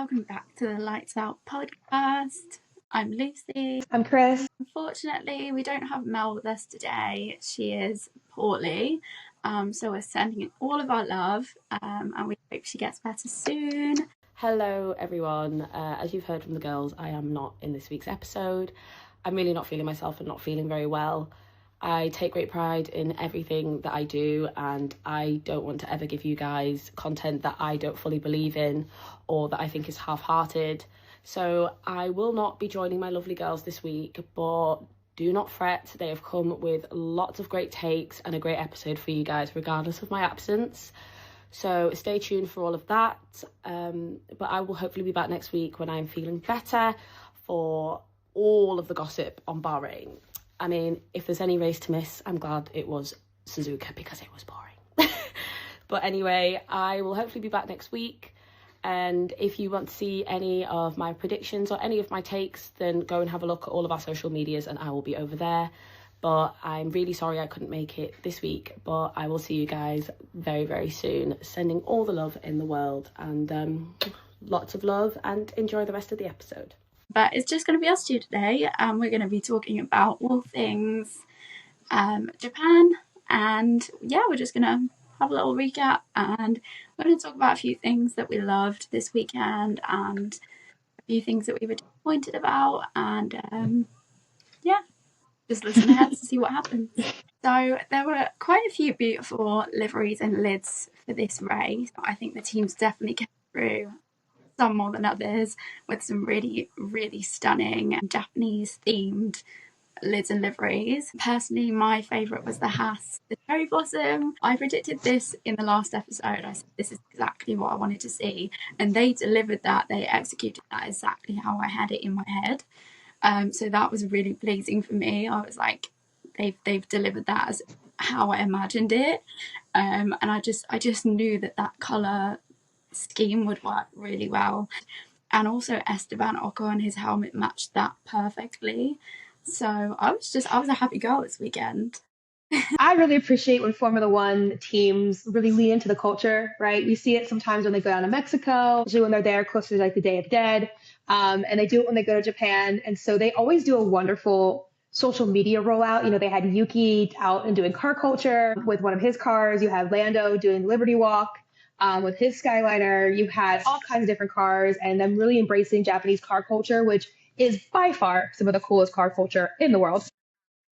welcome back to the Lights Out podcast. I'm Lucy. I'm Kris. Unfortunately, we don't have Mel with us today. She is poorly, so we're sending all of our love, and we hope she gets better soon. Hello everyone. As you've heard from the girls, I am not in this week's episode. I'm really not feeling myself and not feeling very well. I take great pride in everything that I do, and I don't want to ever give you guys content that I don't fully believe in or that I think is half-hearted. So I will not be joining my lovely girls this week, but do not fret. They have come with lots of great takes and a great episode for you guys regardless of my absence. So stay tuned for all of that. But I will hopefully be back next week when I'm feeling better for all of the gossip on Bahrain. I mean, if there's any race to miss, I'm glad it was Suzuka because it was boring. But anyway, I will hopefully be back next week. And if you want to see any of my predictions or any of my takes, then go and have a look at all of our social medias and I will be over there. But I'm really sorry I couldn't make it this week. But I will see you guys very, very soon. Sending all the love in the world and lots of love, and enjoy the rest of the episode. But it's just going to be us two today, and we're going to be talking about all things Japan. And yeah, we're just going to have a little recap, and we're going to talk about a few things that we loved this weekend and a few things that we were disappointed about. And yeah, just listen ahead to see what happens. So there were quite a few beautiful liveries and lids for this race. I think the teams definitely came through, some more than others, with some really, really stunning Japanese themed lids and liveries. Personally, my favourite was the Haas, the cherry blossom. I predicted this in the last episode. I said this is exactly what I wanted to see, and they delivered that. They executed that exactly how I had it in my head. So that was really pleasing for me. I was like, they've delivered that as how I imagined it, and I just knew that colour scheme would work really well. And also Esteban Ocon and his helmet matched that perfectly. So I was a happy girl this weekend. I really appreciate when Formula One teams really lean into the culture, right? We see it sometimes when they go down to Mexico, usually when they're there closer to like the Day of the Dead, and they do it when they go to Japan. And so they always do a wonderful social media rollout. You know, they had Yuki out and doing car culture with one of his cars. You had Lando doing Liberty Walk with his Skyliner. You had all kinds of different cars and them really embracing Japanese car culture, which is by far some of the coolest car culture in the world.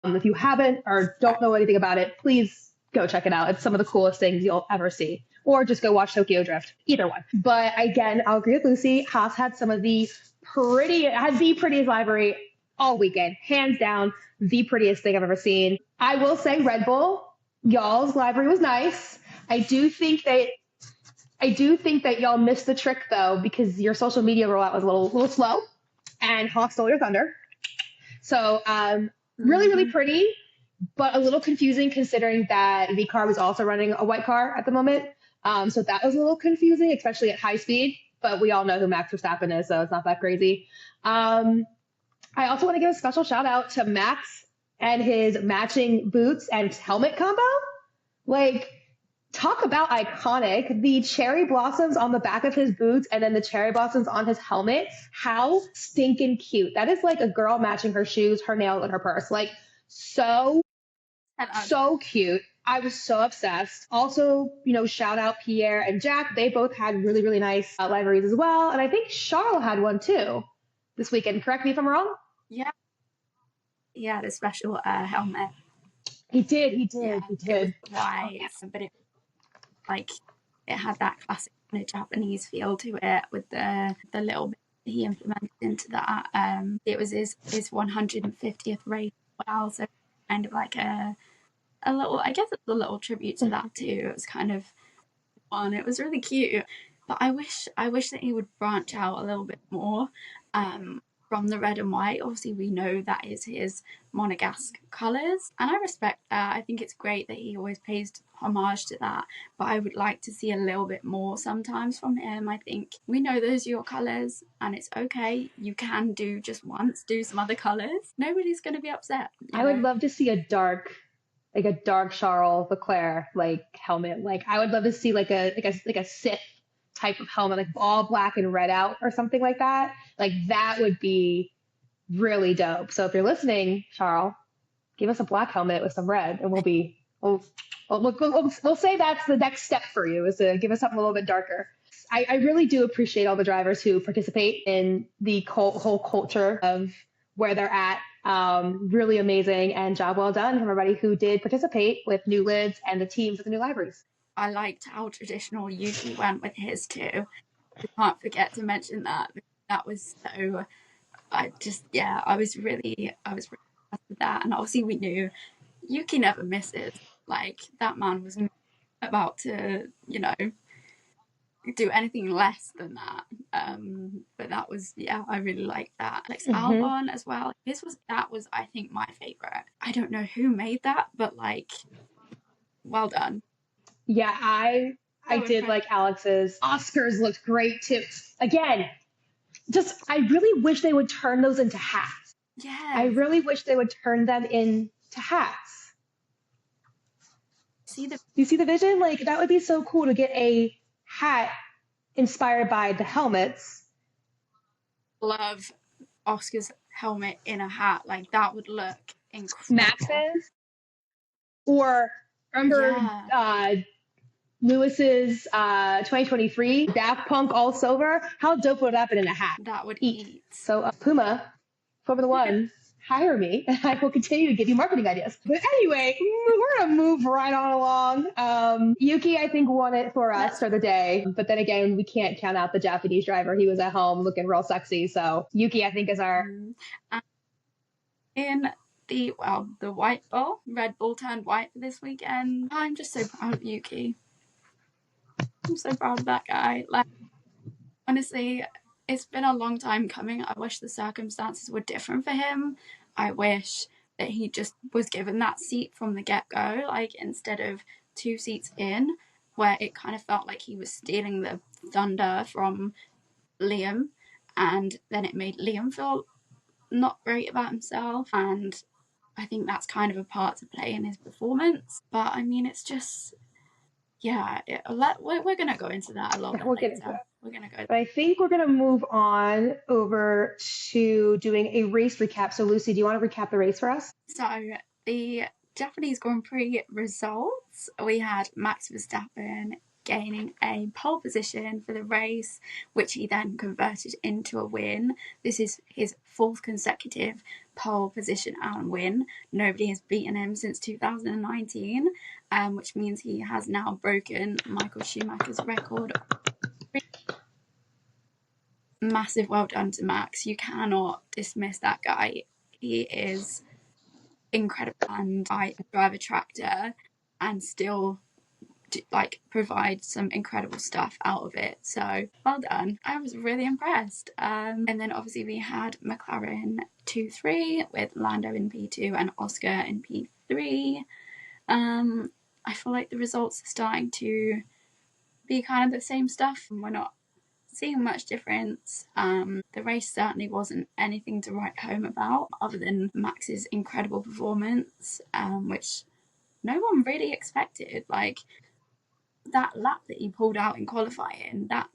If you haven't or don't know anything about it, please go check it out. It's some of the coolest things you'll ever see. Or just go watch Tokyo Drift, either one. But again, I'll agree with Lucy. Haas had the prettiest livery all weekend. Hands down, the prettiest thing I've ever seen. I will say Red Bull, y'all's livery was nice. I do think that y'all missed the trick though, because your social media rollout was a little slow and Haas stole your thunder. So really, really pretty, but a little confusing considering that the car was also running a white car at the moment. So that was a little confusing, especially at high speed, but we all know who Max Verstappen is, so it's not that crazy. I also want to give a special shout out to Max and his matching boots and helmet combo. Like, talk about iconic. The cherry blossoms on the back of his boots and then the cherry blossoms on his helmet. How stinking cute. That is like a girl matching her shoes, her nails, and her purse. Like, so cute. I was so obsessed. Also, you know, shout out Pierre and Jack. They both had really, really nice liveries as well. And I think Charles had one too this weekend. Correct me if I'm wrong? Yeah, the special helmet. He did. It was white, but it had that classic kind of Japanese feel to it with the little bit he implemented into that. It was his 150th race as well, so kind of like a little, I guess it's a little tribute to that too. It was kind of fun. It was really cute, but I wish that he would branch out a little bit more from the red and white. Obviously, we know that is his Monegasque colours, and I respect that. I think it's great that he always pays homage to that, but I would like to see a little bit more sometimes from him. I think we know those are your colours, and it's okay. You can do just once, do some other colours. Nobody's going to be upset. I would love to see a dark Charles Leclerc like helmet. Like, I would love to see like a Sith type of helmet, like all black and red out or something like that. Like that would be really dope. So if you're listening, Charles, give us a black helmet with some red, and we'll say that's the next step for you, is to give us something a little bit darker. I really do appreciate all the drivers who participate in the whole culture of where they're at. Really amazing, and job well done from everybody who did participate with New Lids and the teams of the new libraries. I liked how traditional Yuki went with his too. I can't forget to mention that. That was so. I was really impressed with that, and obviously we knew Yuki never misses. Like that man was about to, do anything less than that. But that was, I really liked that. Alex Albon as well. That was I think my favorite. I don't know who made that, but like, well done. Yeah, I did like Alex's. Oscars looked great too. Again, I really wish they would turn those into hats. Yeah. I really wish they would turn them into hats. You see the vision? Like that would be so cool to get a hat inspired by the helmets. Love Oscar's helmet in a hat. Like that would look incredible. Max's? Or remember Lewis's 2023 Daft Punk all silver? How dope would that have been in a hat? That would eat. So Puma, Formula One, hire me, and I will continue to give you marketing ideas. But anyway, we're going to move right on along. Yuki, I think, won it for us for the day. But then again, we can't count out the Japanese driver. He was at home looking real sexy. So Yuki, I think, is our... In the white ball, Red Bull turned white for this weekend. I'm just so proud of Yuki. I'm so proud of that guy. Like, honestly, it's been a long time coming. I wish the circumstances were different for him. I wish that he just was given that seat from the get-go, like instead of 2 seats in, where it kind of felt like he was stealing the thunder from Liam, and then it made Liam feel not great about himself, and I think that's kind of a part to play in his performance. But I mean, it's just... we're going to go into that a lot later. We're going to go. But I think we're going to move on over to doing a race recap. So, Lucy, do you want to recap the race for us? So, the Japanese Grand Prix results, we had Max Verstappen gaining a pole position for the race, which he then converted into a win. This is his 4th consecutive pole position and win. Nobody has beaten him since 2019, which means he has now broken Michael Schumacher's record. Massive well done to Max. You cannot dismiss that guy. He is incredible, and I drive a tractor and still provide some incredible stuff out of it. So well done. I was really impressed. And then obviously we had McLaren 2-3 with Lando in P2 and Oscar in P3. I feel like the results are starting to be kind of the same stuff, and we're not seeing much difference. The race certainly wasn't anything to write home about other than Max's incredible performance, which no one really expected. Like that lap that he pulled out in qualifying, that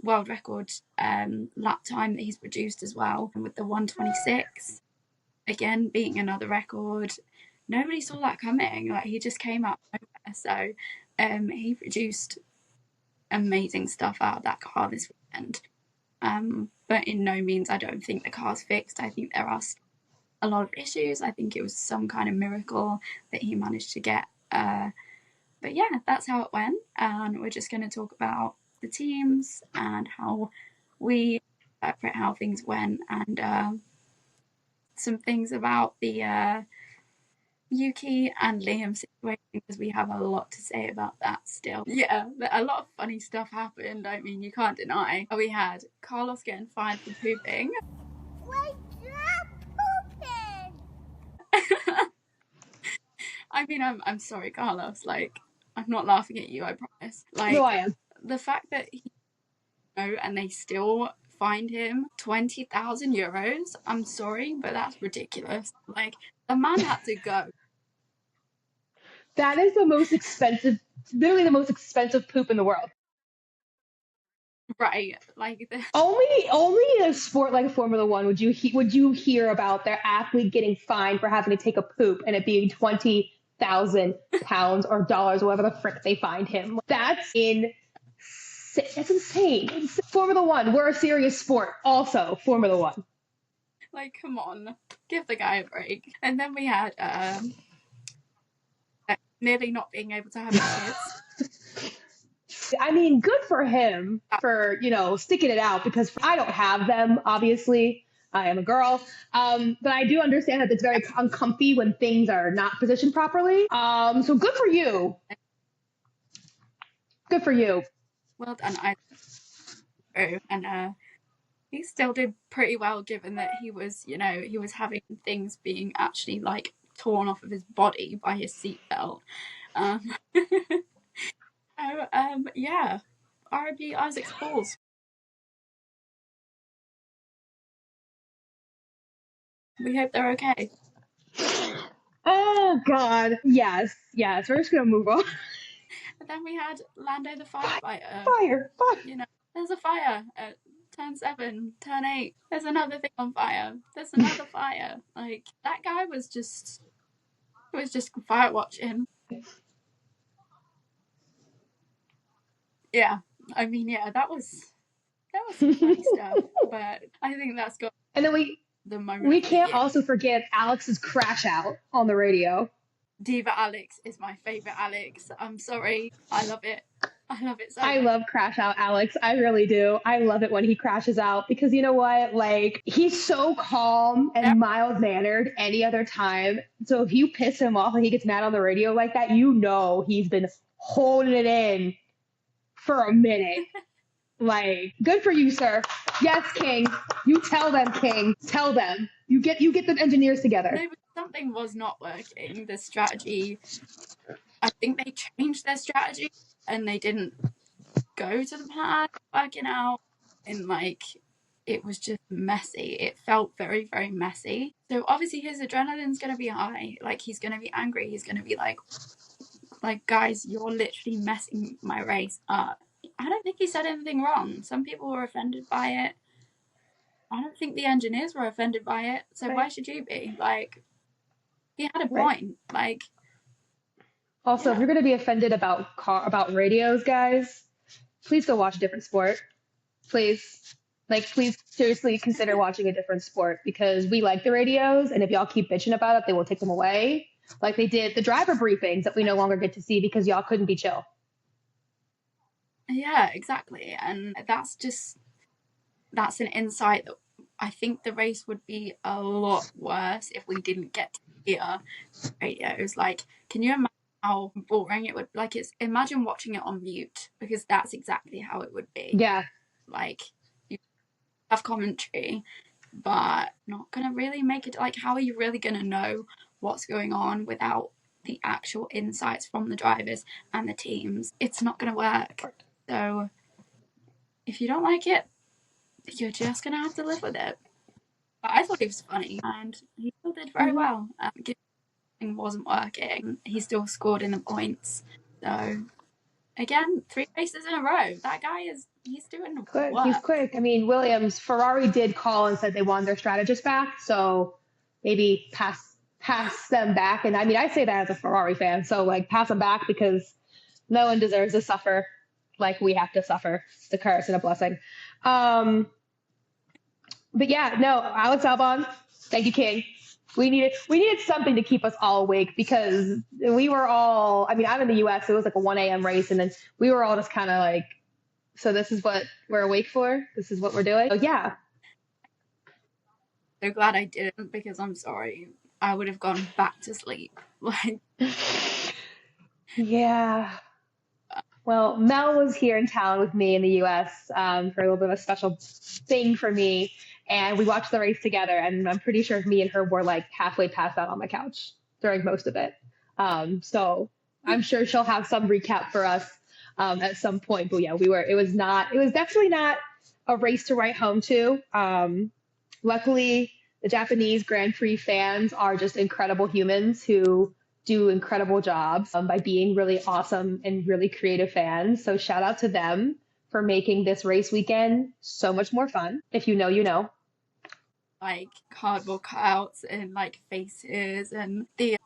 world record lap time that he's produced as well, and with the 1:26, again beating another record. Nobody saw that coming. Like he just came out of nowhere. So he produced amazing stuff out of that car this weekend. But in no means I don't think the car's fixed. I think there are a lot of issues. I think it was some kind of miracle that he managed to get. But yeah, that's how it went. And we're just going to talk about the teams and how we interpret how things went, and some things about the Yuki and Liam situation, because we have a lot to say about that still. Yeah, a lot of funny stuff happened. I mean, you can't deny. We had Carlos getting fired for pooping. Wait, pooping! I mean, I'm sorry, Carlos. Like, I'm not laughing at you, I promise. Like, no, I am. The fact that and they still fined him 20,000 euros. I'm sorry, but that's ridiculous. Like, the man had to go. That is the most expensive, literally the most expensive poop in the world. Right. Like, Only in a sport like Formula One would you hear about their athlete getting fined for having to take a poop and it being 20,000 pounds or dollars, or whatever the frick they fined him. That's insane. Formula One, we're a serious sport. Also, Formula One. like, come on, give the guy a break. And then we had nearly not being able to have kids. I mean, good for him for, sticking it out, because I don't have them, obviously. I am a girl. But I do understand that it's very uncomfy when things are not positioned properly. So good for you. Good for you. Well done, and he still did pretty well, given that he was having things being actually like torn off of his body by his seatbelt. Yeah, R.I.P. Isaac's balls. We hope they're okay. Oh God, yes. We're just gonna move on. And then we had Lando the firefighter. Fire. There's a fire at turn 7, turn 8. There's another thing on fire. There's another fire. Like, that guy was just fire watching. Yeah, I mean, yeah, that was some funny stuff. But I think that's got. And then we can't also forget Alex's crash out on the radio. Diva Alex is my favorite Alex. I'm sorry. I love it. So I love Crash Out Alex. I really do. I love it when he crashes out, because you know what? Like, he's so calm and mild-mannered any other time. So if you piss him off and he gets mad on the radio like that, he's been holding it in for a minute. Like, good for you, sir. Yes, King. You tell them, King. Tell them. You get the engineers together. No, but something was not working. The strategy, I think they changed their strategy and they didn't go to the plan working out, and like, it was just messy. It felt very, very messy. So obviously his adrenaline's going to be high. Like, he's going to be angry. He's going to be like, guys, you're literally messing my race up. I don't think he said anything wrong. Some people were offended by it. I don't think the engineers were offended by it. So Why should you be? Like, he had a point. Like, also, if you're going to be offended about radios, guys, please go watch a different sport. Please. Like, please seriously consider watching a different sport, because we like the radios, and if y'all keep bitching about it, they will take them away. Like they did the driver briefings that we no longer get to see because y'all couldn't be chill. Yeah, exactly. And that's an insight that I think the race would be a lot worse if we didn't get to hear radios. Like, can you imagine how boring it would be? Like, imagine watching it on mute, because that's exactly how it would be. Yeah. Like, you have commentary, but not going to really make it. Like, how are you really going to know what's going on without the actual insights from the drivers and the teams? It's not going to work. So if you don't like it, you're just going to have to live with it. But I thought he was funny, and he still did very well. Given wasn't working, he still scored in the points. So again, 3 races in a row. That guy he's doing quick. Work. He's quick. I mean, Ferrari did call and said they wanted their strategist back, so maybe pass them back. And I mean, I say that as a Ferrari fan, so like, pass them back, because no one deserves to suffer like we have to suffer. It's a curse and a blessing. But yeah, no, Alex Albon, thank you, King. We needed something to keep us all awake, because we were all, I mean, I'm in the US, so it was like a 1 a.m. race, and then we were all just kind of like, so this is what we're awake for? This is what we're doing? So yeah. So glad I didn't, because I'm sorry, I would have gone back to sleep. Like, yeah. Well, Mel was here in town with me in the US for a little bit of a special thing for me, and we watched the race together, and I'm pretty sure me and her were like halfway passed out on my couch during most of it. So I'm sure she'll have some recap for us at some point. But yeah, it was definitely not a race to write home to. Luckily, the Japanese Grand Prix fans are just incredible humans who do incredible jobs by being really awesome and really creative fans. So shout out to them for making this race weekend so much more fun. If you know, you know. Like cardboard cutouts and like faces, and the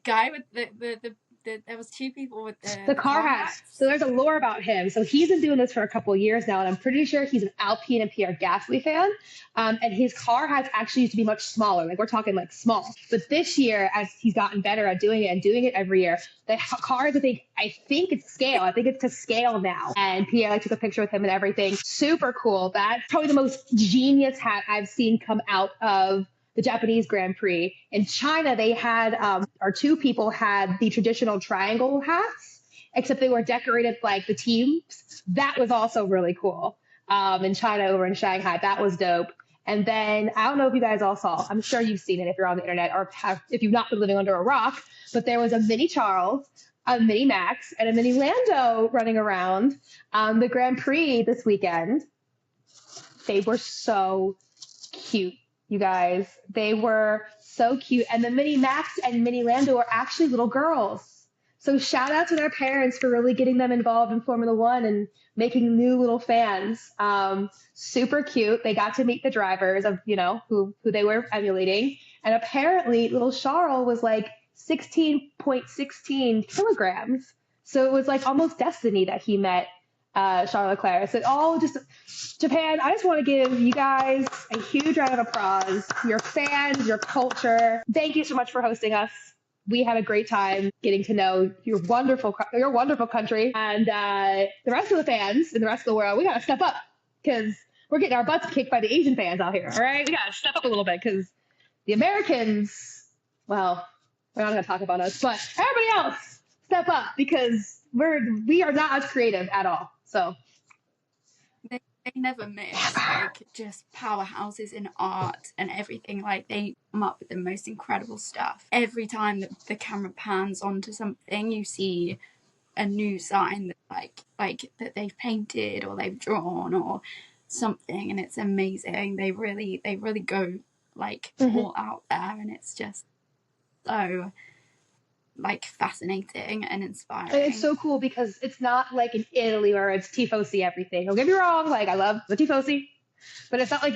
guy with the there was two people with the car hats. So there's a lore about him. So he's been doing this for a couple of years now, and I'm pretty sure he's an Alpine and Pierre Gasly fan. And his car hats actually used to be much smaller. Like we're talking like small. But this year, as he's gotten better at doing it and doing it every year, the cars, I think it's scale. I think it's to scale now. And Pierre took a picture with him and everything. Super cool. That's probably the most genius hat I've seen come out of the Japanese Grand Prix. In China, they had, or two people had the traditional triangle hats, except they were decorated like the teams. That was also really cool. In China, over in Shanghai, that was dope. And then, I don't know if you guys all saw, I'm sure you've seen it if you're on the internet, or if you've not been living under a rock, but there was a mini Charles, a mini Max, and a mini Lando running around the Grand Prix this weekend. They were so cute. You guys, they were so cute. And the mini Max and mini Lando are actually little girls. So shout out to their parents for really getting them involved in Formula One and making new little fans. Super cute. They got to meet the drivers of, who they were emulating. And apparently little Charles was like 16.16 kilograms. So it was like almost destiny that he met Charles Leclerc. So all just Japan, I just want to give you guys a huge round of applause. Your fans, your culture. Thank you so much for hosting us. We had a great time getting to know your wonderful country, and the rest of the fans in the rest of the world. We gotta step up because we're getting our butts kicked by the Asian fans out here. All right, we gotta step up a little bit because the Americans, well, we're not gonna talk about us, but everybody else step up because we are not as creative at all. So they never miss, like, just powerhouses in art and everything. Like, they come up with the most incredible stuff. Every time that the camera pans onto something, you see a new sign that like that they've painted or they've drawn or something, and it's amazing. They really go like all out there, and it's just so like fascinating and inspiring. And it's so cool because it's not like in Italy where it's tifosi everything. Don't get me wrong, like I love the tifosi, but it's not like,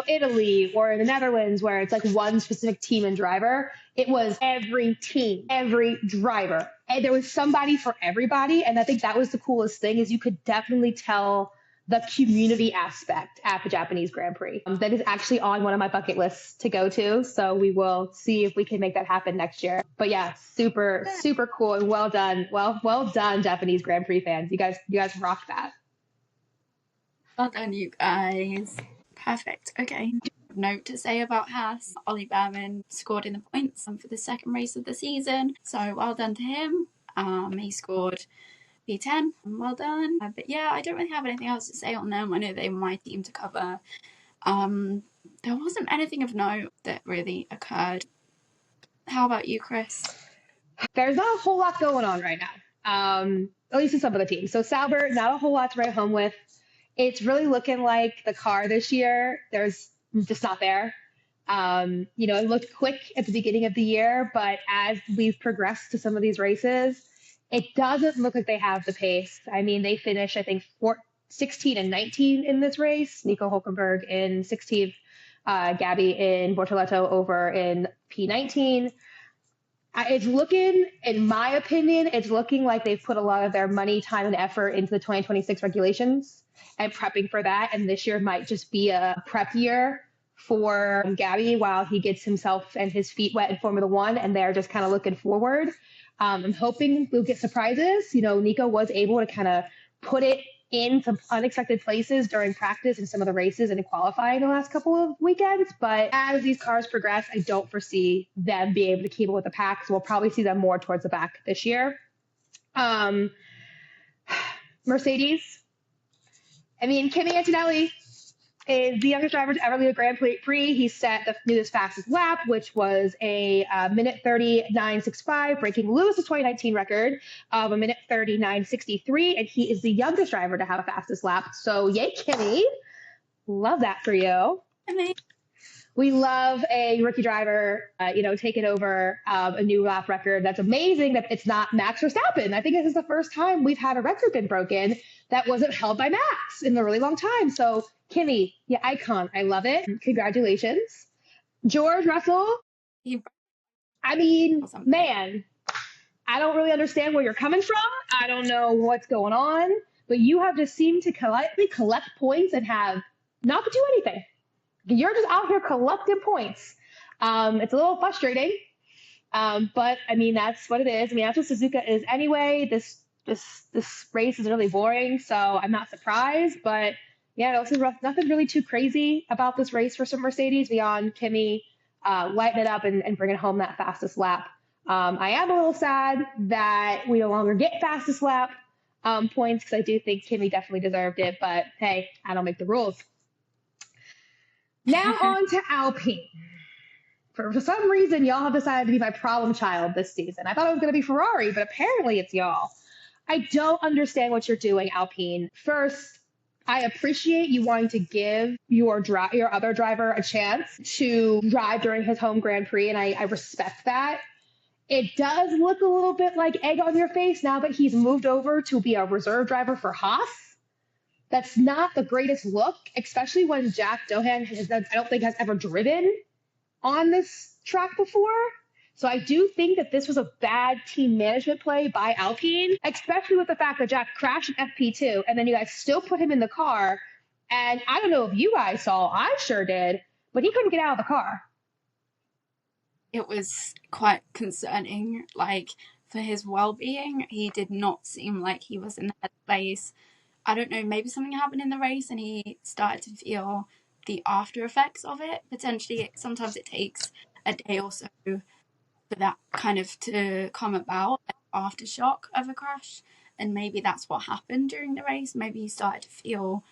Italy or the Netherlands where it's like one specific team and driver. It was every team, every driver. And there was somebody for everybody. And I think that was the coolest thing is you could definitely tell the community aspect at the Japanese Grand Prix. That is actually on one of my bucket lists to go to. So we will see if we can make that happen next year. But yeah, super, super cool and well done. Well done, Japanese Grand Prix fans. You guys rock that. Well done, you guys. Perfect. Okay. Note to say about Haas. Ollie Behrman scored in the points for the second race of the season. So well done to him. He scored P10. Well done. But yeah, I don't really have anything else to say on them. I know they were my team to cover. There wasn't anything of note that really occurred. How about you, Kris? There's not a whole lot going on right now. At least in some of the teams. So Sauber, not a whole lot to write home with. It's really looking like the car this year, there's just not there. It looked quick at the beginning of the year, but as we've progressed to some of these races, it doesn't look like they have the pace. I mean, they finished, I think, 16 and 19 in this race. Nico Hülkenberg in 16th, Gabby in Bortoleto over in P19. It's looking, in my opinion, it's looking like they've put a lot of their money, time, and effort into the 2026 regulations and prepping for that. And this year might just be a prep year for Gabby while he gets himself and his feet wet in Formula One, and they're just kind of looking forward. I'm hoping we'll get surprises. Nico was able to kind of put it in some unexpected places during practice and some of the races and in qualifying the last couple of weekends. But as these cars progress, I don't foresee them being able to keep up with the pack. So we'll probably see them more towards the back this year. Mercedes. Kimi Antonelli is the youngest driver to ever lead a Grand Prix. He set the newest fastest lap, which was a minute 30.965, breaking Lewis's 2019 record of a minute 30.963, and he is the youngest driver to have a fastest lap. So yay, Kimi. Love that for you. We love a rookie driver, taking over a new lap record. That's amazing that it's not Max Verstappen. I think this is the first time we've had a record been broken that wasn't held by Max in a really long time. So Kimmy, yeah, icon. I love it. Congratulations. George Russell, I mean, man, I don't really understand where you're coming from. I don't know what's going on, but you have just seemed to collect points and have not to do anything. You're just out here collecting points. It's a little frustrating, but I mean that's what it is. I mean that's what Suzuka is anyway. This race is really boring, so I'm not surprised. But yeah, nothing really too crazy about this race for some Mercedes beyond Kimi lighting it up and bringing home that fastest lap. I am a little sad that we no longer get fastest lap points because I do think Kimi definitely deserved it. But hey, I don't make the rules. Now on to Alpine. For some reason, y'all have decided to be my problem child this season. I thought it was going to be Ferrari, but apparently it's y'all. I don't understand what you're doing, Alpine. First, I appreciate you wanting to give your other driver a chance to drive during his home Grand Prix, and I respect that. It does look a little bit like egg on your face now that he's moved over to be a reserve driver for Haas. That's not the greatest look, especially when Jack Dohan I don't think has ever driven on this track before. So I do think that this was a bad team management play by Alpine, especially with the fact that Jack crashed in FP2 and then you guys still put him in the car. And I don't know if you guys saw, I sure did, but he couldn't get out of the car. It was quite concerning, like for his well-being. He did not seem like he was in the headspace. I don't know, maybe something happened in the race and he started to feel the after effects of it. Potentially, sometimes it takes a day or so for that kind of to come about, aftershock of a crash. And maybe that's what happened during the race. Maybe he started to feel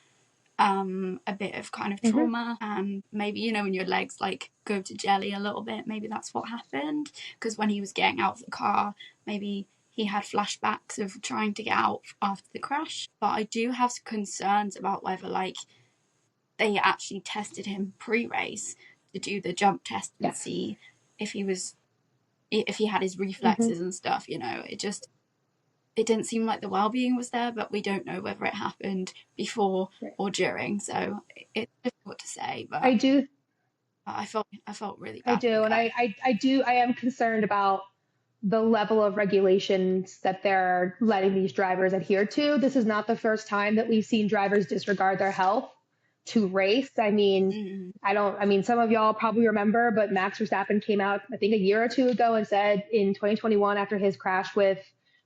a bit of kind of trauma, and maybe when your legs like go to jelly a little bit, maybe that's what happened. Because when he was getting out of the car, maybe he had flashbacks of trying to get out after the crash. But I do have concerns about whether like they actually tested him pre-race to do the jump test and see if he had his reflexes and stuff. It didn't seem like the well-being was there, but we don't know whether it happened before or during. So it's difficult to say. But I felt really bad. I do, and I am concerned about the level of regulations that they're letting these drivers adhere to. This is not the first time that we've seen drivers disregard their health to race. I mean, some of y'all probably remember, but Max Verstappen came out, I think a year or two ago and said in 2021 after his crash with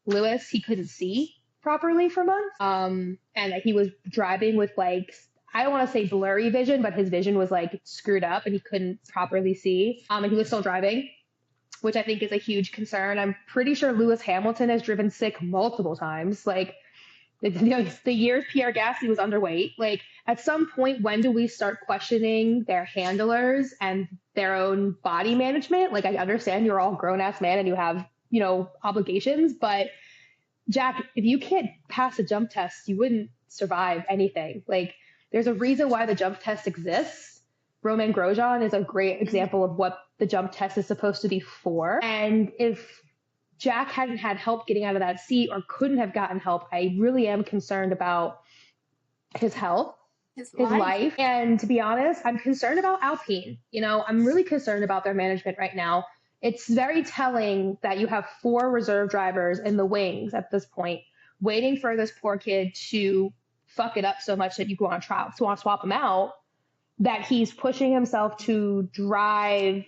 Lewis, he couldn't see properly for months. And he was driving with like, I don't want to say blurry vision, but his vision was like screwed up and he couldn't properly see. And he was still driving, which I think is a huge concern. I'm pretty sure Lewis Hamilton has driven sick multiple times. Like the years Pierre Gasly was underweight. Like at some point, when do we start questioning their handlers and their own body management? Like I understand you're all grown ass man and you have obligations, but Jack, if you can't pass a jump test, you wouldn't survive anything. Like there's a reason why the jump test exists. Romain Grosjean is a great example of what the jump test is supposed to be for. And if Jack hadn't had help getting out of that seat or couldn't have gotten help, I really am concerned about his health, his life. And to be honest, I'm concerned about Alpine. I'm really concerned about their management right now. It's very telling that you have 4 reserve drivers in the wings at this point, waiting for this poor kid to fuck it up so much that you want to swap him out, that he's pushing himself to drive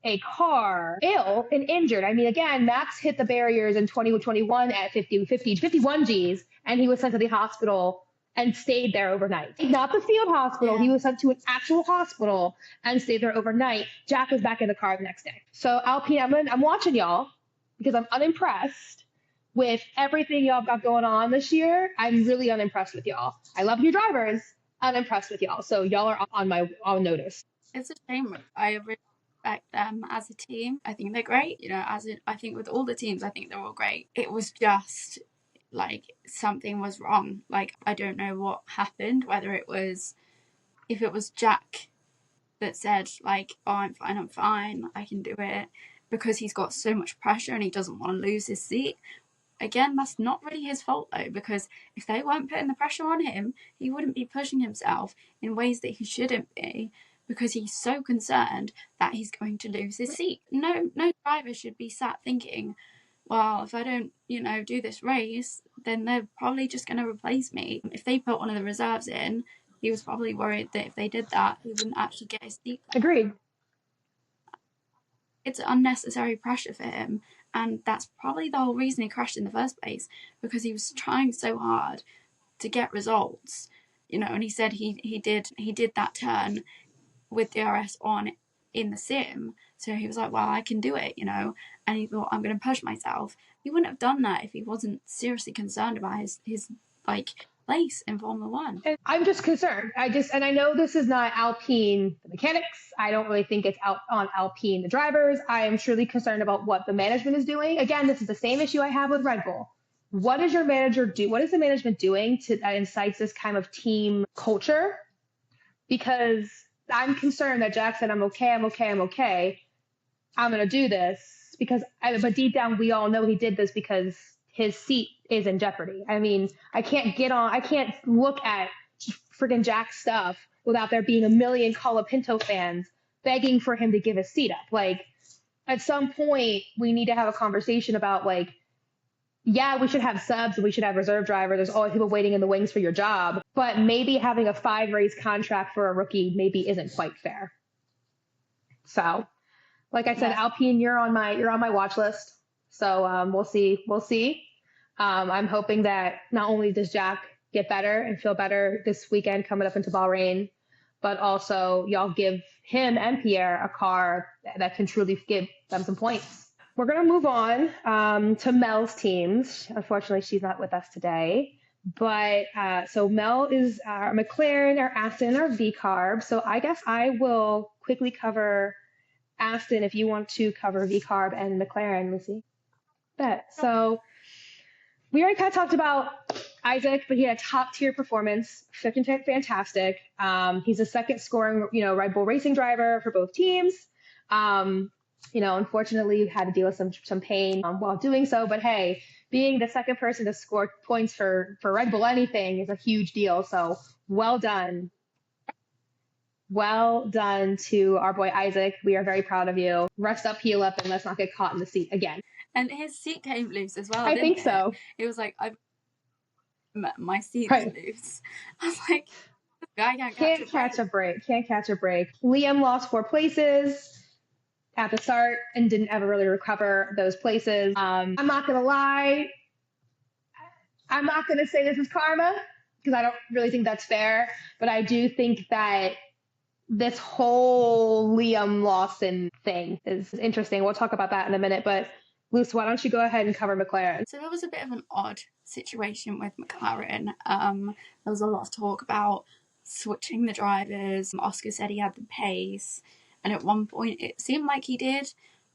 a car ill and injured. I mean, again, Max hit the barriers in 2021 at 51 Gs, and he was sent to the hospital and stayed there overnight. Not the field hospital. Yeah. He was sent to an actual hospital and stayed there overnight. Jack was back in the car the next day. So Alpine, I'm watching y'all because I'm unimpressed with everything y'all got going on this year. I'm really unimpressed with y'all. I love your drivers. Unimpressed with y'all. So y'all are on notice. It's a shame. I really respect them as a team. I think they're great. I think with all the teams, I think they're all great. It was just like something was wrong. Like I don't know what happened, if it was Jack that said like, oh, I'm fine, I can do it, because he's got so much pressure and he doesn't want to lose his seat. Again, that's not really his fault though, because if they weren't putting the pressure on him, he wouldn't be pushing himself in ways that he shouldn't be, because he's so concerned that he's going to lose his seat. No driver should be sat thinking, well, if I don't, do this race, then they're probably just going to replace me. If they put one of the reserves in, he was probably worried that if they did that, he wouldn't actually get his seat. Agreed. It's unnecessary pressure for him, and that's probably the whole reason he crashed in the first place, because he was trying so hard to get results, and he said he did that turn with DRS on in the sim, so he was like, well, I can do it, and he thought, I'm going to push myself. He wouldn't have done that if he wasn't seriously concerned about his place in Formula One. And I'm just concerned. And I know this is not Alpine, the mechanics. I don't really think it's out on Alpine, the drivers. I am truly concerned about what the management is doing. Again, this is the same issue I have with Red Bull. What does your manager do? What is the management doing that incites this kind of team culture? Because I'm concerned that Jack said, I'm okay. I'm going to do this but deep down, we all know he did this because his seat is in jeopardy. I mean, I can't look at friggin' Jack's stuff without there being a million Colapinto fans begging for him to give his seat up. Like, at some point, we need to have a conversation about, like, yeah, we should have subs and we should have reserve drivers. There's always people waiting in the wings for your job. But maybe having a 5-race contract for a rookie maybe isn't quite fair. So, like I said, Alpine, you're on my watch list. So we'll see. I'm hoping that not only does Jack get better and feel better this weekend coming up into Bahrain, but also y'all give him and Pierre a car that can truly give them some points. We're going to move on to Mel's teams. Unfortunately, she's not with us today. But so Mel is our McLaren, our Aston, our V-Carb. So I guess I will quickly cover Aston if you want to cover V-Carb and McLaren, Lucy. Bet. So we already kind of talked about Isaac, but he had a top-tier performance, freaking fantastic. He's a second scoring, Red Bull racing driver for both teams. Unfortunately, had to deal with some pain while doing so. But hey, being the second person to score points for Red Bull anything is a huge deal. So well done. Well done to our boy Isaac. We are very proud of you. Rest up, heal up, and let's not get caught in the seat again. And his seat came loose as well. I think so. It was like, my seat's loose. I was like, this guy can't catch a break. Can't catch a break. Liam lost 4 places at the start and didn't ever really recover those places. I'm not going to lie. I'm not going to say this is karma because I don't really think that's fair. But I do think that this whole Liam Lawson thing is interesting. We'll talk about that in a minute. But Luce, why don't you go ahead and cover McLaren? So there was a bit of an odd situation with McLaren. There was a lot of talk about switching the drivers. Oscar said he had the pace. And at one point it seemed like he did.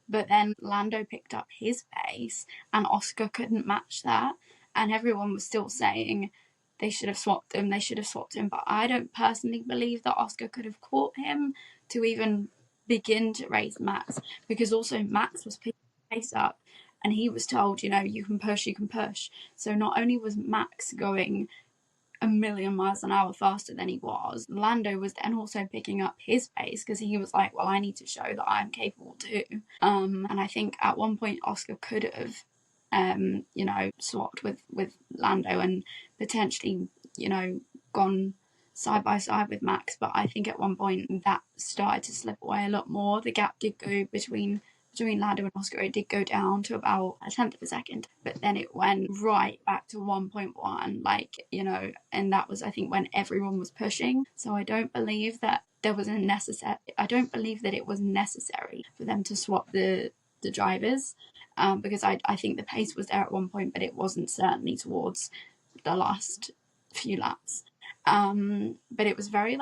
But then Lando picked up his pace and Oscar couldn't match that. And everyone was still saying they should have swapped him. But I don't personally believe that Oscar could have caught him to even begin to race Max. Because also Max was picking pace up. And he was told, you can push. So not only was Max going a million miles an hour faster than he was, Lando was then also picking up his pace because he was like, well, I need to show that I'm capable too. And I think at one point Oscar could have, swapped with Lando and potentially, gone side by side with Max. But I think at one point that started to slip away a lot more. The gap did go between Lando and Oscar, it did go down to about a tenth of a second, but then it went right back to 1.1, and that was, I think, when everyone was pushing. So I don't believe that it was necessary for them to swap the drivers, because I think the pace was there at one point, but it wasn't certainly towards the last few laps. But it was very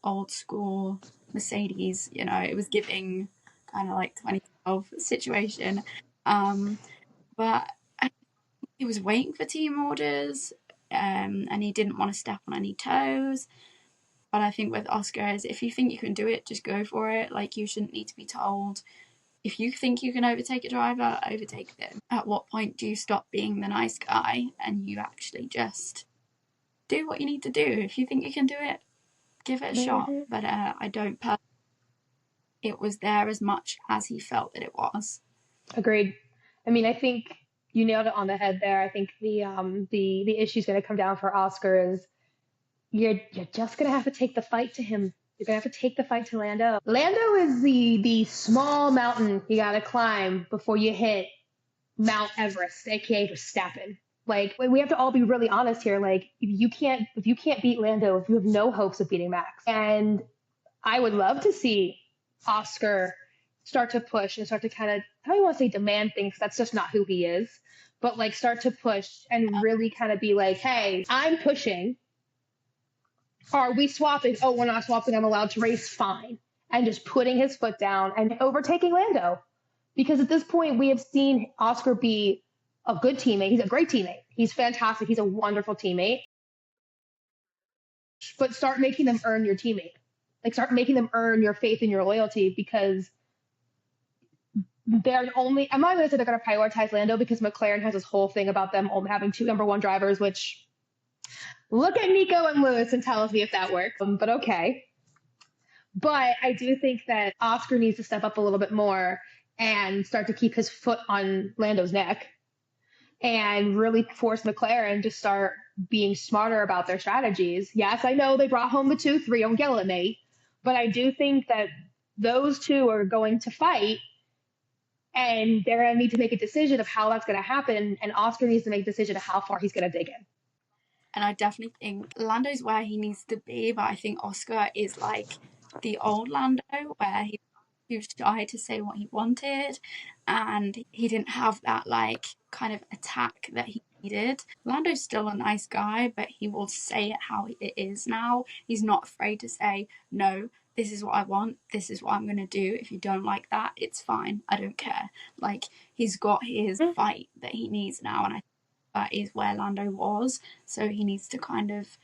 old school Mercedes, it was giving kind of 2012 situation. But he was waiting for team orders, and he didn't want to step on any toes. But I think with Oscar is, if you think you can do it, just go for it. Like, you shouldn't need to be told. If you think you can overtake a driver, overtake them. At what point do you stop being the nice guy and you actually just do what you need to do? If you think you can do it, give it a shot. But I don't personally. It was there as much as he felt that it was. Agreed. I mean, I think you nailed it on the head there. I think the issue is going to come down for Oscar is you're just going to have to take the fight to him. You're going to have to take the fight to Lando. Lando is the small mountain you got to climb before you hit Mount Everest, aka Verstappen. Like, we have to all be really honest here. Like, if you can't beat Lando, if you have no hopes of beating Max, and I would love to see Oscar start to push and start to kind of, I don't want to say demand things, that's just not who he is, but like start to push and really kind of be like, hey, I'm pushing. Are we swapping? Oh, we're not swapping. I'm allowed to race. Fine. And just putting his foot down and overtaking Lando. Because at this point, we have seen Oscar be a good teammate. He's a great teammate. He's fantastic. He's a wonderful teammate. But start making them earn your teammate. Like, start making them earn your faith and your loyalty, because they're only, I'm not going to say they're going to prioritize Lando, because McLaren has this whole thing about them having two number one drivers, which look at Nico and Lewis and tell me if that works. But okay. But I do think that Oscar needs to step up a little bit more and start to keep his foot on Lando's neck and really force McLaren to start being smarter about their strategies. Yes, I know they brought home the 2-3, don't yell at me, but I do think that those two are going to fight, and they're going to need to make a decision of how that's going to happen, and Oscar needs to make a decision of how far he's going to dig in. And I definitely think Lando's where he needs to be, but I think Oscar is like the old Lando, where he was too shy to say what he wanted, and he didn't have that like kind of attack that he needed. Lando's still a nice guy, but he will say it how it is now. He's not afraid to say, no, this is what I want, this is what I'm going to do. If you don't like that, it's fine, I don't care. Like, he's got his fight that he needs now, and I think that is where Lando was. So he needs to kind of,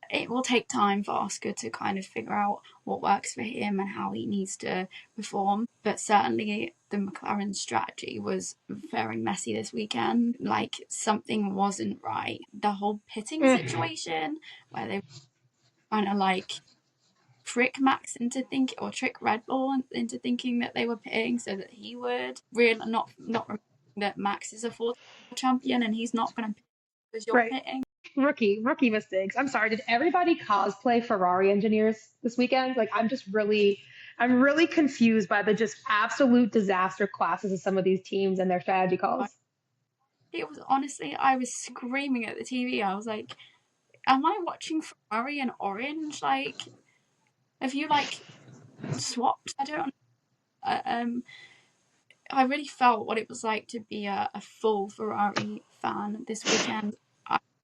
it will take time for Oscar to kind of figure out what works for him and how he needs to perform. But certainly the McLaren strategy was very messy this weekend. Like, something wasn't right. The whole pitting situation where they were trying to like trick Max into thinking, or trick Red Bull into thinking that they were pitting so that he would really not remembering that Max is a 4 champion and he's not going to pit because you're pitting. Rookie mistakes. I'm sorry. Did everybody cosplay Ferrari engineers this weekend? Like, I'm really confused by the just absolute disaster classes of some of these teams and their strategy calls. It was honestly, I was screaming at the TV. I was like, am I watching Ferrari and Orange? Like, have you like swapped? I don't. I really felt what it was like to be a full Ferrari fan this weekend.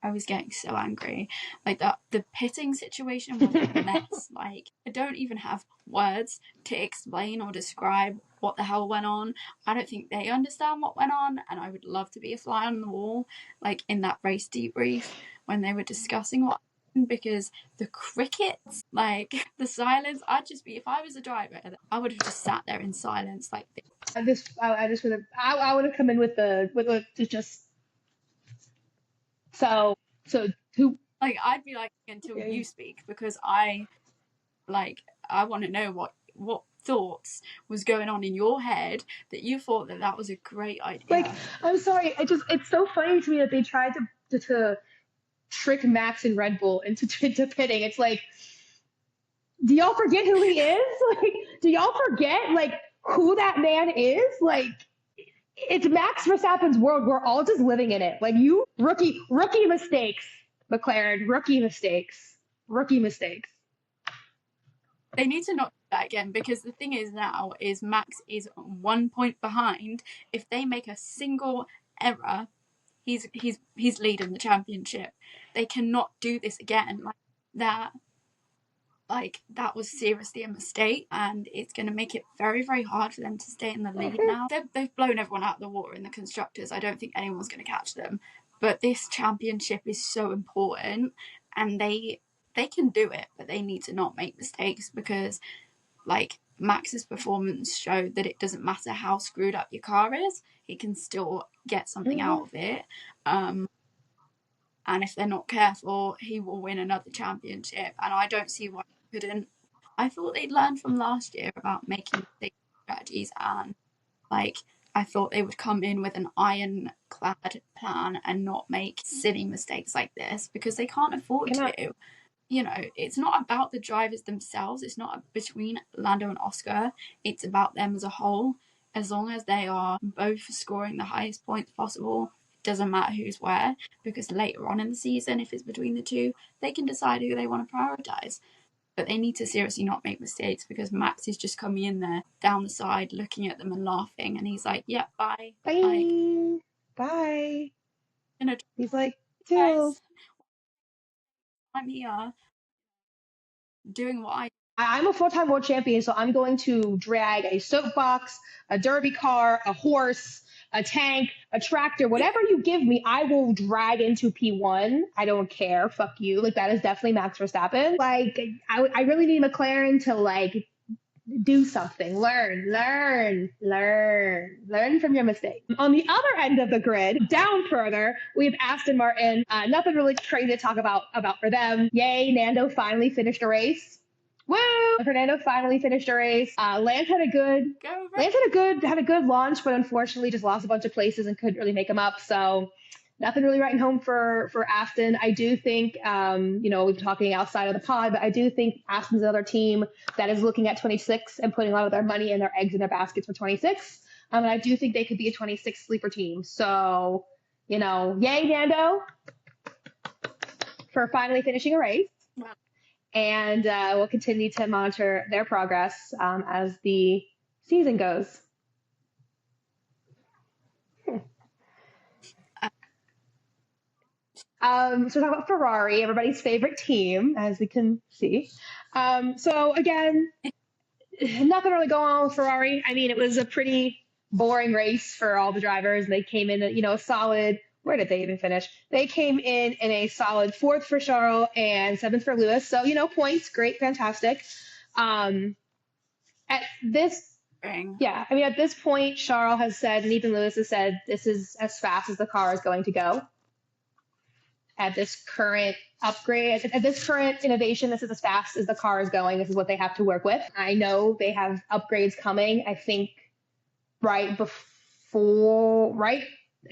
I was getting so angry. Like, the pitting situation was a mess. Like, I don't even have words to explain or describe what the hell went on. I don't think they understand what went on, and I would love to be a fly on the wall, like in that race debrief when they were discussing what happened, because the crickets, like the silence, if I was a driver, I would have just sat there in silence like this. I would have come in with just. So who? Like, I'd be like, until you speak, because I want to know what thoughts was going on in your head that you thought that was a great idea. Like, I'm sorry, it's so funny to me that they tried to trick Max and Red Bull into pitting. It's like, do y'all forget who he is? Like, do y'all forget like who that man is? Like, it's Max Verstappen's world. We're all just living in it. Like, you rookie mistakes, McLaren, rookie mistakes. They need to not do that again, because the thing is now is Max is 1 point behind. If they make a single error, he's leading the championship. They cannot do this again. That was seriously a mistake, and it's going to make it very, very hard for them to stay in the lead now. They've blown everyone out of the water in the constructors. I don't think anyone's going to catch them. But this championship is so important, and they they can do it, but they need to not make mistakes, because like Max's performance showed that it doesn't matter how screwed up your car is, he can still get something out of it. And if they're not careful, he will win another championship. And I don't see why he couldn't. I thought they'd learned from last year about making safety strategies, and like I thought they would come in with an ironclad plan and not make silly mistakes like this, because they can't afford to. You know, it's not about the drivers themselves. It's not between Lando and Oscar. It's about them as a whole. As long as they are both scoring the highest points possible, it doesn't matter who's where, because later on in the season, if it's between the two, they can decide who they want to prioritize. But they need to seriously not make mistakes, because Max is just coming in there down the side, looking at them and laughing, and he's like, "Yeah, bye, Bye, bye." He's like, "Guys, I'm here doing what I'm a four-time world champion, so I'm going to drag a soapbox, a derby car, a horse, a tank, a tractor, whatever you give me, I will drag into P1. I don't care. Fuck you. Like, that is definitely Max Verstappen. Like, I really need McLaren to, like, do something. Learn from your mistakes. On the other end of the grid, down further, we have Aston Martin. Nothing really crazy to talk about for them. Yay, Nando finally finished a race. Woo! Fernando finally finished a race. Lance had a good launch, but unfortunately just lost a bunch of places and couldn't really make them up. So nothing really writing home for Aston. I do think, we've been talking outside of the pod, but I do think Aston's another team that is looking at 26 and putting a lot of their money and their eggs in their baskets for 26. And I do think they could be a 26 sleeper team. So, yay, Nando, for finally finishing a race. Wow. And we'll continue to monitor their progress as the season goes. So talk about Ferrari, everybody's favorite team, as we can see. So again, nothing really going on with Ferrari. I mean, it was a pretty boring race for all the drivers. They came in, a solid. Where did they even finish? They came in a solid 4th for Charles and 7th for Lewis. So, points, great, fantastic. At this point, Charles has said, and even Lewis has said, this is as fast as the car is going to go. At this current upgrade, at this current innovation, this is as fast as the car is going. This is what they have to work with. I know they have upgrades coming. I think I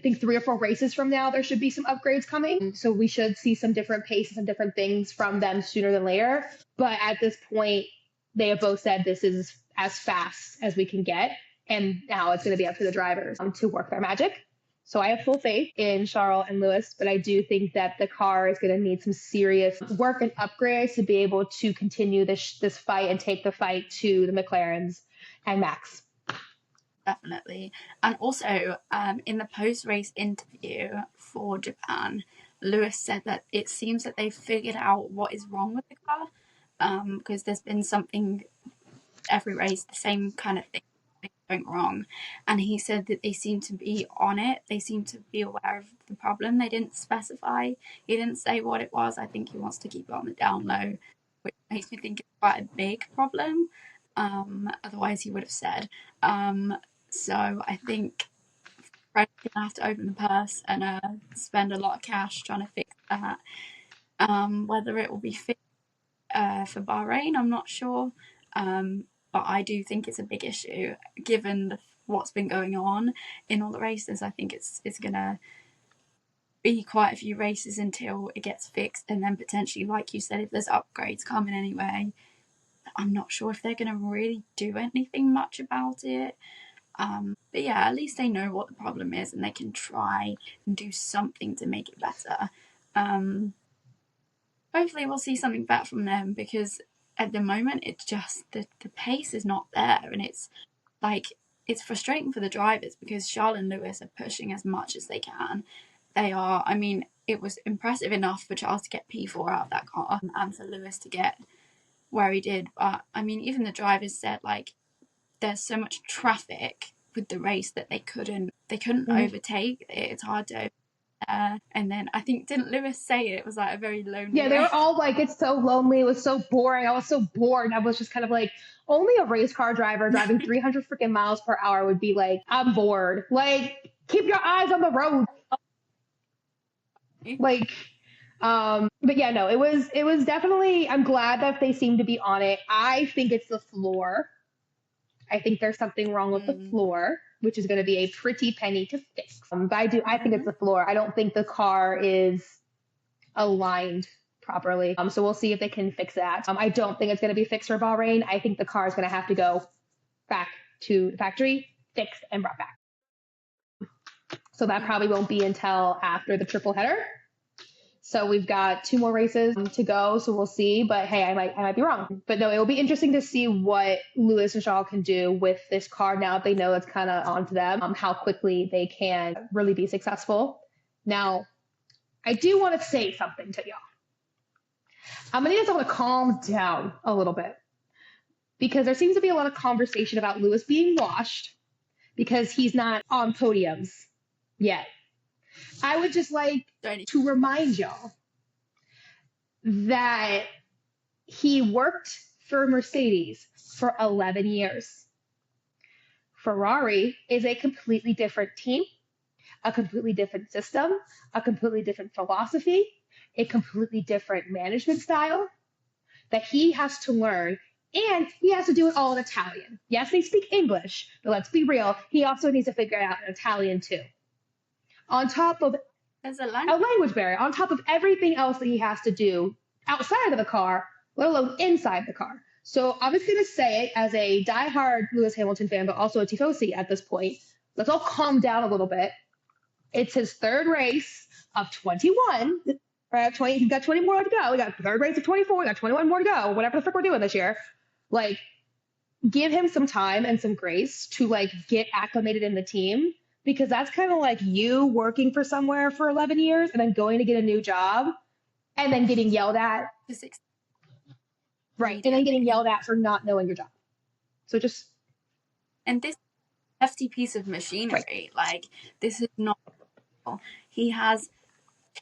think 3 or 4 races from now, there should be some upgrades coming. So we should see some different paces and different things from them sooner than later. But at this point, they have both said this is as fast as we can get. And now it's going to be up to the drivers to work their magic. So I have full faith in Charles and Lewis, but I do think that the car is going to need some serious work and upgrades to be able to continue this fight and take the fight to the McLarens and Max. Definitely. And also, in the post-race interview for Japan, Lewis said that it seems that they've figured out what is wrong with the car, because there's been something every race, the same kind of thing going wrong. And he said that they seem to be on it. They seem to be aware of the problem. They didn't specify. He didn't say what it was. I think he wants to keep it on the down low, which makes me think it's quite a big problem. Otherwise, he would have said. So I think Fred's going to have to open the purse and spend a lot of cash trying to fix that. Whether it will be fixed for Bahrain, I'm not sure. But I do think it's a big issue, given what's been going on in all the races. I think it's going to be quite a few races until it gets fixed. And then potentially, like you said, if there's upgrades coming anyway, I'm not sure if they're going to really do anything much about it. But yeah, at least they know what the problem is and they can try and do something to make it better. Hopefully we'll see something better from them, because at the moment it's just the pace is not there, and it's frustrating for the drivers, because Charles and Lewis are pushing as much as they can. It was impressive enough for Charles to get P4 out of that car and for Lewis to get where he did, but even the drivers said there's so much traffic with the race that they couldn't overtake. It's hard to overtake And then I think, didn't Lewis say it was like a very lonely Yeah, they were race? all like, it's so lonely. It was so boring. I was so bored. I was just kind of like, only a race car driver driving 300 freaking miles per hour would be like, I'm bored. Like, keep your eyes on the road. Like, but yeah, no, it was definitely, I'm glad that they seem to be on it. I think it's the floor. I think there's something wrong with the floor, which is going to be a pretty penny to fix. But I think it's the floor. I don't think the car is aligned properly. So we'll see if they can fix that. I don't think it's going to be fixed for Bahrain. I think the car is going to have to go back to the factory, fixed and brought back. So that probably won't be until after the triple header. So we've got 2 more races to go, so we'll see. But hey, I might be wrong. But no, it will be interesting to see what Lewis and Charles can do with this car now that they know it's kind of onto them, how quickly they can really be successful. Now, I do want to say something to y'all. I'm going to need us all to calm down a little bit because there seems to be a lot of conversation about Lewis being washed because he's not on podiums yet. I would just like to remind y'all that he worked for Mercedes for 11 years. Ferrari is a completely different team, a completely different system, a completely different philosophy, a completely different management style that he has to learn, and he has to do it all in Italian. Yes, they speak English, but let's be real, he also needs to figure it out in Italian too. On top of There's a language barrier, on top of everything else that he has to do outside of the car, let alone inside the car. So I'm just going to say it as a diehard Lewis Hamilton fan, but also a Tifosi at this point. Let's all calm down a little bit. It's his 3rd race of 21. Right, 20. He's got 20 more to go. We got 3rd race of 24. We got 21 more to go. Whatever the frick we're doing this year. Like, give him some time and some grace to like get acclimated in the team, because that's kind of like you working for somewhere for 11 years and then going to get a new job and then getting yelled at. Right, and then getting yelled at for not knowing your job. So just. And this hefty piece of machinery, like, this is not. He has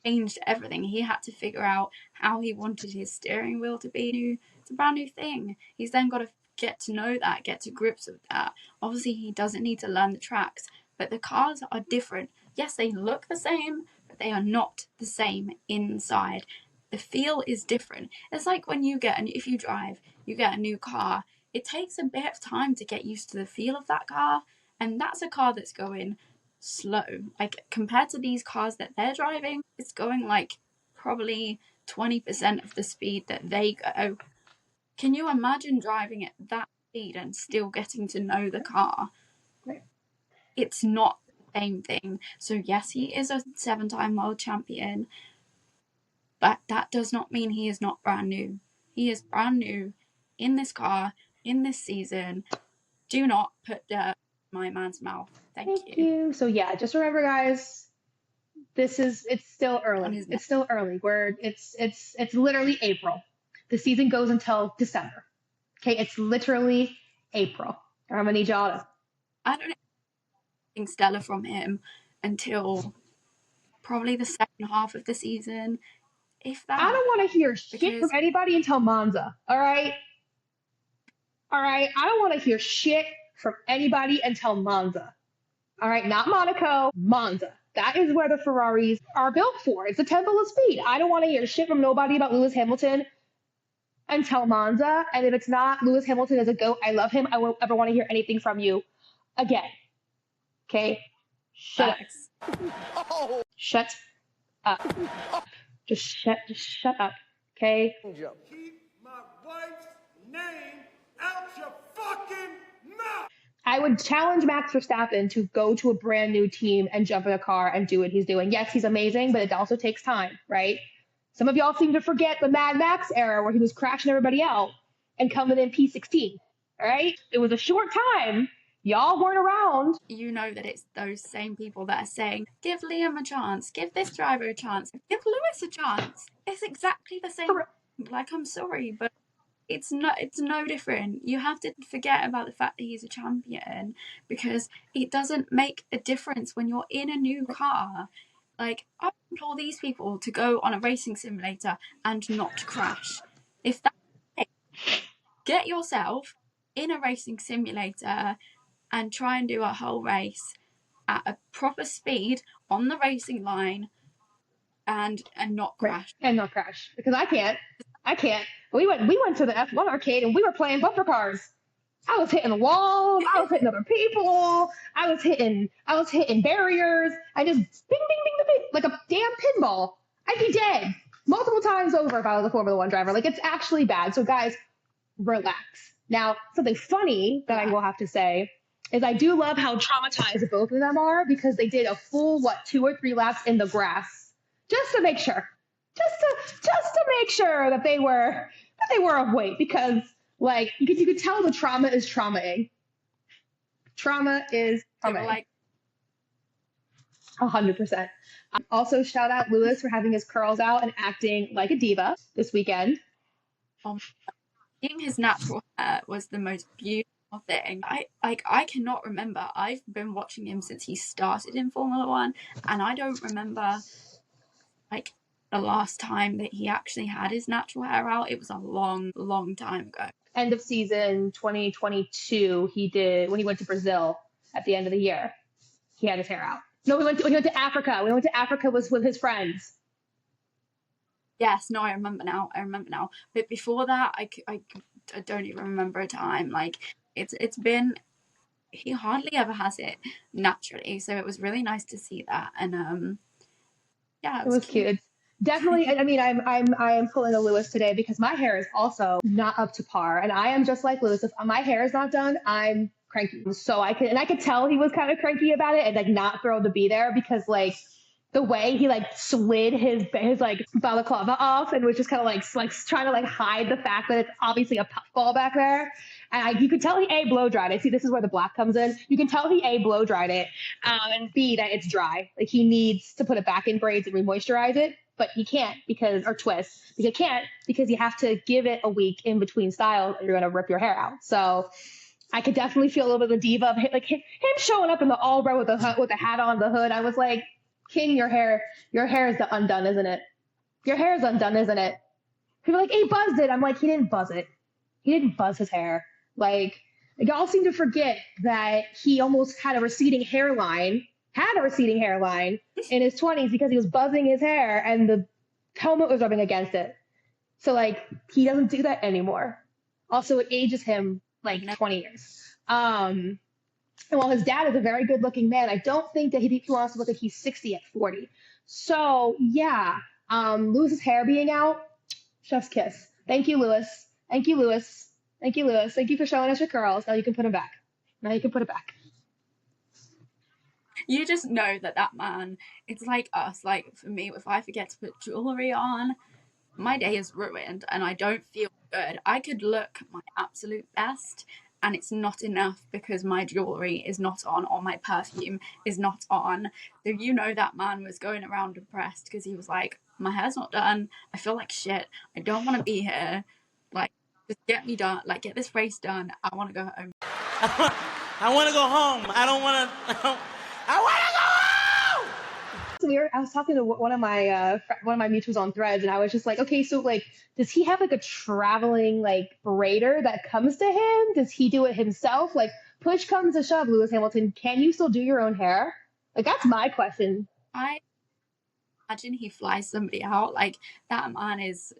changed everything. He had to figure out how he wanted his steering wheel to be new. It's a brand new thing. He's then got to get to know that, get to grips with that. Obviously, he doesn't need to learn the tracks, but the cars are different. Yes, they look the same, but they are not the same inside. The feel is different. It's like when you get, if you drive, you get a new car, it takes a bit of time to get used to the feel of that car, and that's a car that's going slow. Like, compared to these cars that they're driving, it's going like probably 20% of the speed that they go. Can you imagine driving at that speed and still getting to know the car? It's not the same thing. So yes, he is a 7-time world champion, but that does not mean he is not brand new. He is brand new in this car, in this season. Do not put dirt in my man's mouth. Thank you. So yeah, just remember, guys, it's still early. It's still early. It's literally April. The season goes until December. Okay, it's literally April. I'm gonna need y'all to. I don't think stellar from him until probably the second half of the season. If that. I don't want to hear shit from anybody until Monza. All right. I don't want to hear shit from anybody until Monza. All right, not Monaco, Monza. That is where the Ferraris are built for. It's a temple of speed. I don't want to hear shit from nobody about Lewis Hamilton until Monza. And if it's not Lewis Hamilton as a GOAT, I love him. I won't ever want to hear anything from you again. Okay? Shut up. Shut up. Just shut up. Okay? Keep my wife's name out your fucking mouth. I would challenge Max Verstappen to go to a brand new team and jump in a car and do what he's doing. Yes, he's amazing, but it also takes time, right? Some of y'all seem to forget the Mad Max era where he was crashing everybody out and coming in P16, all right? It was a short time. Y'all weren't around. You know that it's those same people that are saying, give Liam a chance, give this driver a chance, give Lewis a chance. It's exactly the same. Like, I'm sorry, but it's no different. You have to forget about the fact that he's a champion, because it doesn't make a difference when you're in a new car. Like, I implore these people to go on a racing simulator and not crash. If that's the case, get yourself in a racing simulator and try and do a whole race at a proper speed on the racing line and not crash. Right. And not crash. Because I can't. We went to the F1 arcade and we were playing bumper cars. I was hitting walls, I was hitting other people, I was hitting barriers. I just bing, bing, bing, bing, bing, like a damn pinball. I'd be dead multiple times over if I was a Formula One driver. Like, it's actually bad. So guys, relax. Now, something funny that I will have to say is I do love how traumatized both of them are, because they did a full, 2 or 3 laps in the grass just to make sure, that they were of weight, because like you could tell the trauma is traumaing. Trauma is traumaing. Like 100%. Also, shout out Lewis for having his curls out and acting like a diva this weekend. Seeing his natural hair was the most beautiful thing. I cannot remember. I've been watching him since he started in Formula One, and I don't remember like the last time that he actually had his natural hair out. It was a long, long time ago. End of season 2022, he did, when he went to Brazil at the end of the year, he had his hair out. No, we went to Africa. We went to Africa was with his friends. Yes, no, I remember now. But before that, I don't even remember a time. Like, it's been, he hardly ever has it naturally. So it was really nice to see that. And yeah, it was cute. Definitely. I mean, I am pulling a Lewis today because my hair is also not up to par, and I am just like Lewis. If my hair is not done, I'm cranky. So I could tell he was kind of cranky about it and like not thrilled to be there, because like the way he like slid his like balaclava off and was just kind of like trying to like hide the fact that it's obviously a puffball back there. And you could tell he blow dried it. See, this is where the black comes in. You can tell he blow dried it, and B, that it's dry. Like, he needs to put it back in braids and remoisturize it, but he can't or twist. He can't because you have to give it a week in between styles, or you're gonna rip your hair out. So I could definitely feel a little bit of the diva of him showing up in the all red with the hat on, the hood. I was like, King, your hair is undone, isn't it? Your hair is undone, isn't it? People are like, he buzzed it. I'm like, he didn't buzz it. He didn't buzz his hair. Like, y'all seem to forget that he almost had a receding hairline in his 20s because he was buzzing his hair and the helmet was rubbing against it. So, like, he doesn't do that anymore. Also, it ages him like 20 years. And while his dad is a very good-looking man, I don't think that he wants to look like he's 60 at 40. So, yeah, Lewis's hair being out, chef's kiss. Thank you, Lewis. Thank you for showing us your curls. Now you can put them back. You just know that man, it's like us. Like, for me, if I forget to put jewelry on, my day is ruined and I don't feel good. I could look my absolute best and it's not enough because my jewelry is not on or my perfume is not on. So you know that man was going around depressed because he was like, my hair's not done. I feel like shit. I don't want to be here. Like, just get me done. Like, get this race done. I want to go home. I want to go home. I want to go home. So I was talking to one of my mutuals on Threads, and I was just like, okay, so like, does he have like a traveling like braider that comes to him? Does he do it himself? Like, push comes to shove, Lewis Hamilton, can you still do your own hair? Like, that's my question. I imagine he flies somebody out. Like, that man is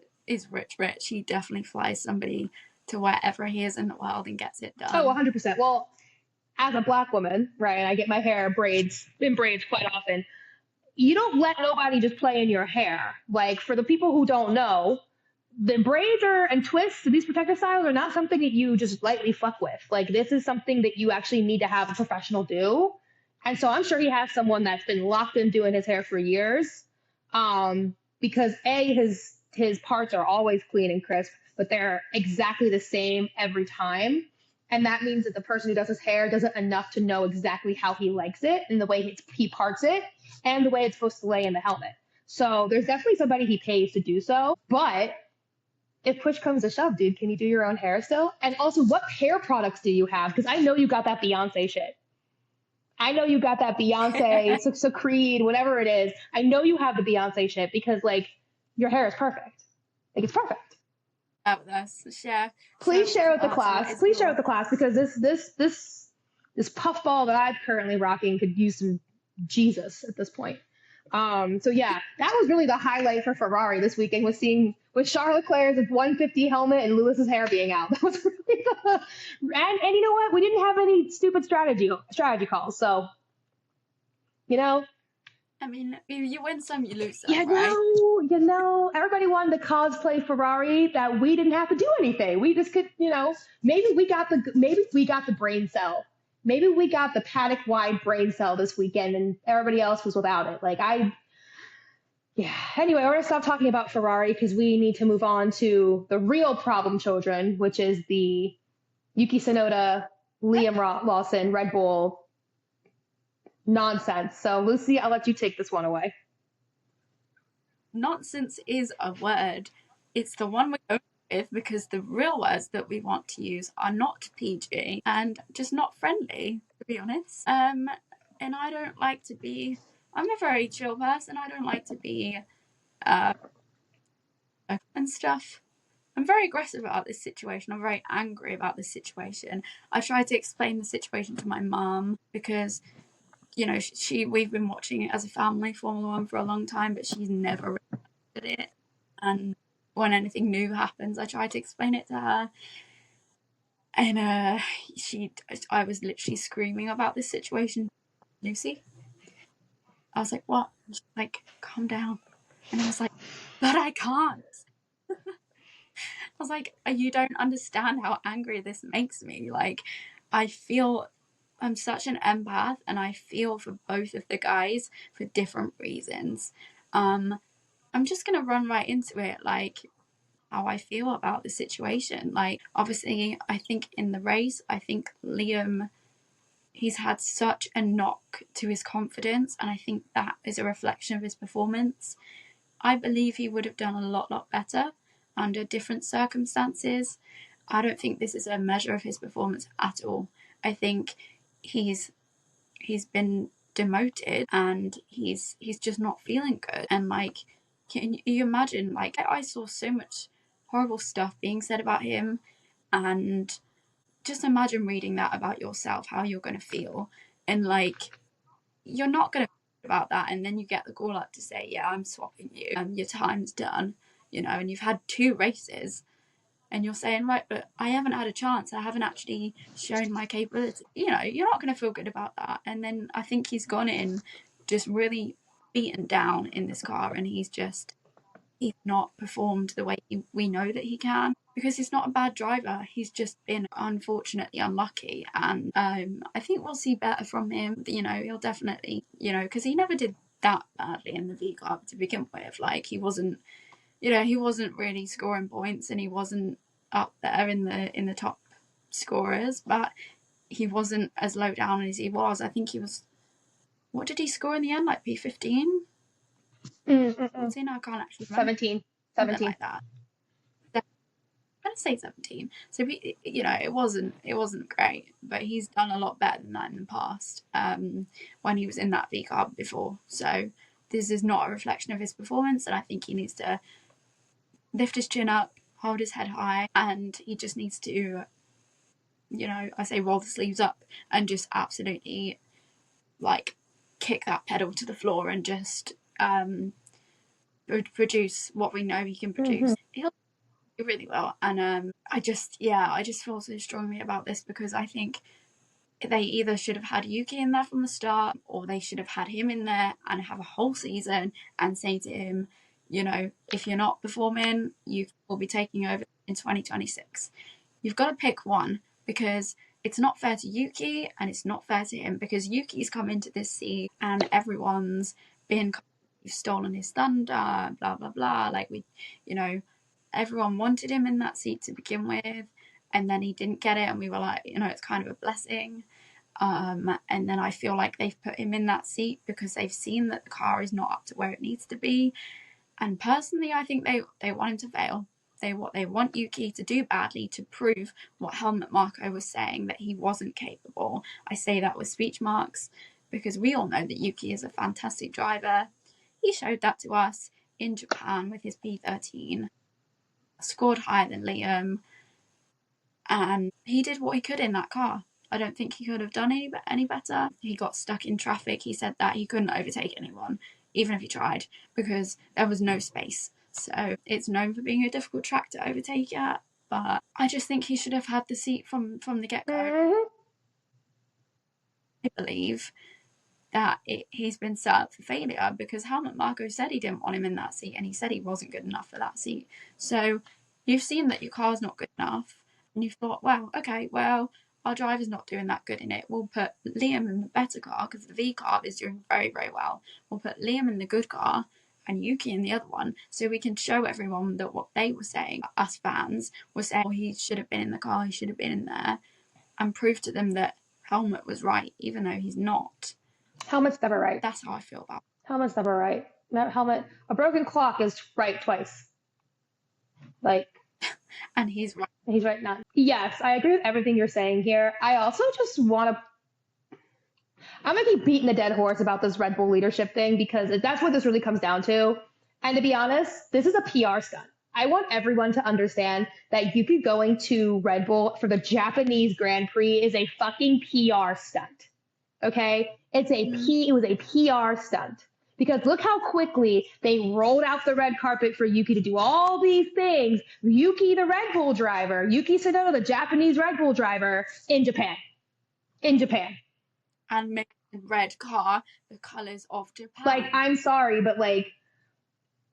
rich. He definitely flies somebody to wherever he is in the world and gets it done. Oh, 100%. Well, as a Black woman, right, and I get my hair in braids quite often, you don't let nobody just play in your hair. Like, for the people who don't know, the braids and twists, these protective styles are not something that you just lightly fuck with. Like, this is something that you actually need to have a professional do. And so I'm sure he has someone that's been locked in doing his hair for years. Because his parts are always clean and crisp, but they're exactly the same every time. And that means that the person who does his hair doesn't enough to know exactly how he likes it and the way he parts it and the way it's supposed to lay in the helmet. So there's definitely somebody he pays to do so. But if push comes to shove, dude, can you do your own hair still? And also, what hair products do you have? Because I know you got that Beyonce shit. I know you got that Beyonce, so Creed, whatever it is. I know you have the Beyonce shit because like your hair is perfect. Like it's perfect. With us. Please share with the So class. Please share with the class because this puffball that I'm currently rocking could use some Jesus at this point. So yeah, that was really the highlight for Ferrari this weekend was seeing with Charles Leclerc's 150 helmet and Lewis's hair being out. That was really and you know what? We didn't have any stupid strategy calls. So, you know, I mean, you win some, you lose some, right? You know, everybody wanted to cosplay Ferrari that we didn't have to do anything. We just could, you know, maybe we got the brain cell. Maybe we got the paddock wide brain cell this weekend and everybody else was without it. Yeah. Anyway, we're going to stop talking about Ferrari because we need to move on to the real problem children, which is the Yuki Tsunoda, Liam Lawson, Red Bull nonsense. So, Lucy, I'll let you take this one away. Nonsense is a word. It's the one we go with because the real words that we want to use are not PG and just not friendly, to be honest. And I don't like to be... I'm a very chill person. I don't like to be... and stuff. I'm very aggressive about this situation. I'm very angry about this situation. I tried to explain the situation to my mum because, you know, we've been watching it as a family, Formula One, for a long time, but she's never really looked at it. And when anything new happens, I try to explain it to her. And I was literally screaming about this situation. Lucy? I was like, what? And she's like, calm down. And I was like, but I can't. I was like, you don't understand how angry this makes me. Like, I'm such an empath and I feel for both of the guys for different reasons. I'm just going to run right into it, like, how I feel about the situation. Like, obviously, I think in the race, I think Liam, he's had such a knock to his confidence, and I think that is a reflection of his performance. I believe he would have done a lot better under different circumstances. I don't think this is a measure of his performance at all. I think he's been demoted and he's just not feeling good. And like, can you imagine? Like, I saw so much horrible stuff being said about him, and just imagine reading that about yourself, how you're going to feel, and like, you're not going to about that, and then you get the call up to say, yeah, I'm swapping you, your time's done, you know, and you've had 2 races and you're saying, right, but I haven't had a chance, I haven't actually shown my capability, you know, you're not going to feel good about that. And then I think he's gone in just really beaten down in this car, and he's not performed the way we know that he can, because he's not a bad driver, he's just been unfortunately unlucky. And I think we'll see better from him. You know, he'll definitely, you know, because he never did that badly in the V Club to begin with. Like, he wasn't, you know, he wasn't really scoring points, and he wasn't up there in the top scorers, but he wasn't as low down as he was. I think he was, what did he score in the end, like P15? What's he now? I can't actually remember. 17. Something like that. I'm gonna say 17. So you know, it wasn't great, but he's done a lot better than that in the past, when he was in that V Club before. So this is not a reflection of his performance, and I think he needs to lift his chin up, hold his head high, and he just needs to, you know, I say roll the sleeves up and just absolutely like kick that pedal to the floor and just produce what we know he can produce. He'll do really well. And I just feel so strongly about this, because I think they either should have had Yuki in there from the start, or they should have had him in there and have a whole season and say to him, you know, if you're not performing, you will be taking over in 2026. You've got to pick one, because it's not fair to Yuki and it's not fair to him, because Yuki's come into this seat and everyone's been, you've stolen his thunder, blah blah blah. Like, we, you know, everyone wanted him in that seat to begin with, and then he didn't get it, and we were like, you know, it's kind of a blessing. And then I feel like they've put him in that seat because they've seen that the car is not up to where it needs to be. And personally, I think they want him to fail. what they want Yuki to do badly to prove what Helmut Marko was saying, that he wasn't capable. I say that with speech marks because we all know that Yuki is a fantastic driver. He showed that to us in Japan with his P13, scored higher than Liam, and he did what he could in that car. I don't think he could have done any better. He got stuck in traffic. He said that he couldn't overtake anyone, even if he tried, because there was no space. So it's known for being a difficult track to overtake at, but I just think he should have had the seat from the get-go. I believe that he's been set up for failure because Helmut Marko said he didn't want him in that seat, and he said he wasn't good enough for that seat. So you've seen that your car's not good enough, and you've thought, well, okay, well, our driver's not doing that good in it. We'll put Liam in the better car because the V car is doing very, very well. We'll put Liam in the good car and Yuki in the other one, so we can show everyone that what they were saying, us fans, were saying, oh, he should have been in the car, he should have been in there, and prove to them that Helmut was right, even though he's not. Helmut's never right. That's how I feel about it. Helmut's never right. Helmut, a broken clock is right twice. And he's right. He's right now. Yes, I agree with everything you're saying here. I also just want to... I'm going to keep beating the dead horse about this Red Bull leadership thing because that's what this really comes down to. And to be honest, this is a PR stunt. I want everyone to understand that Yuki going to Red Bull for the Japanese Grand Prix is a fucking PR stunt. Okay? It was a PR stunt. Because look how quickly they rolled out the red carpet for Yuki to do all these things. Yuki, the Red Bull driver. Yuki Tsunoda, the Japanese Red Bull driver in Japan. And make the red car the colors of Japan. Like, I'm sorry, but like,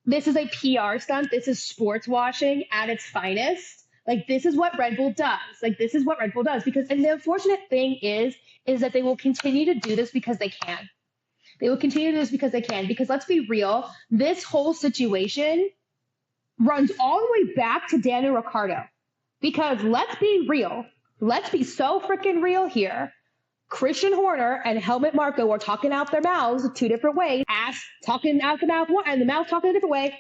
this is a PR stunt. This is sports washing at its finest. Like, this is what Red Bull does. Because, and the unfortunate thing is that they will continue to do this because they can. Because let's be real, this whole situation runs all the way back to Daniel Ricciardo. Because let's be real. Let's be so freaking real here. Christian Horner and Helmut Marko were talking out their mouths two different ways. Ass talking out the mouth one and the mouth talking a different way.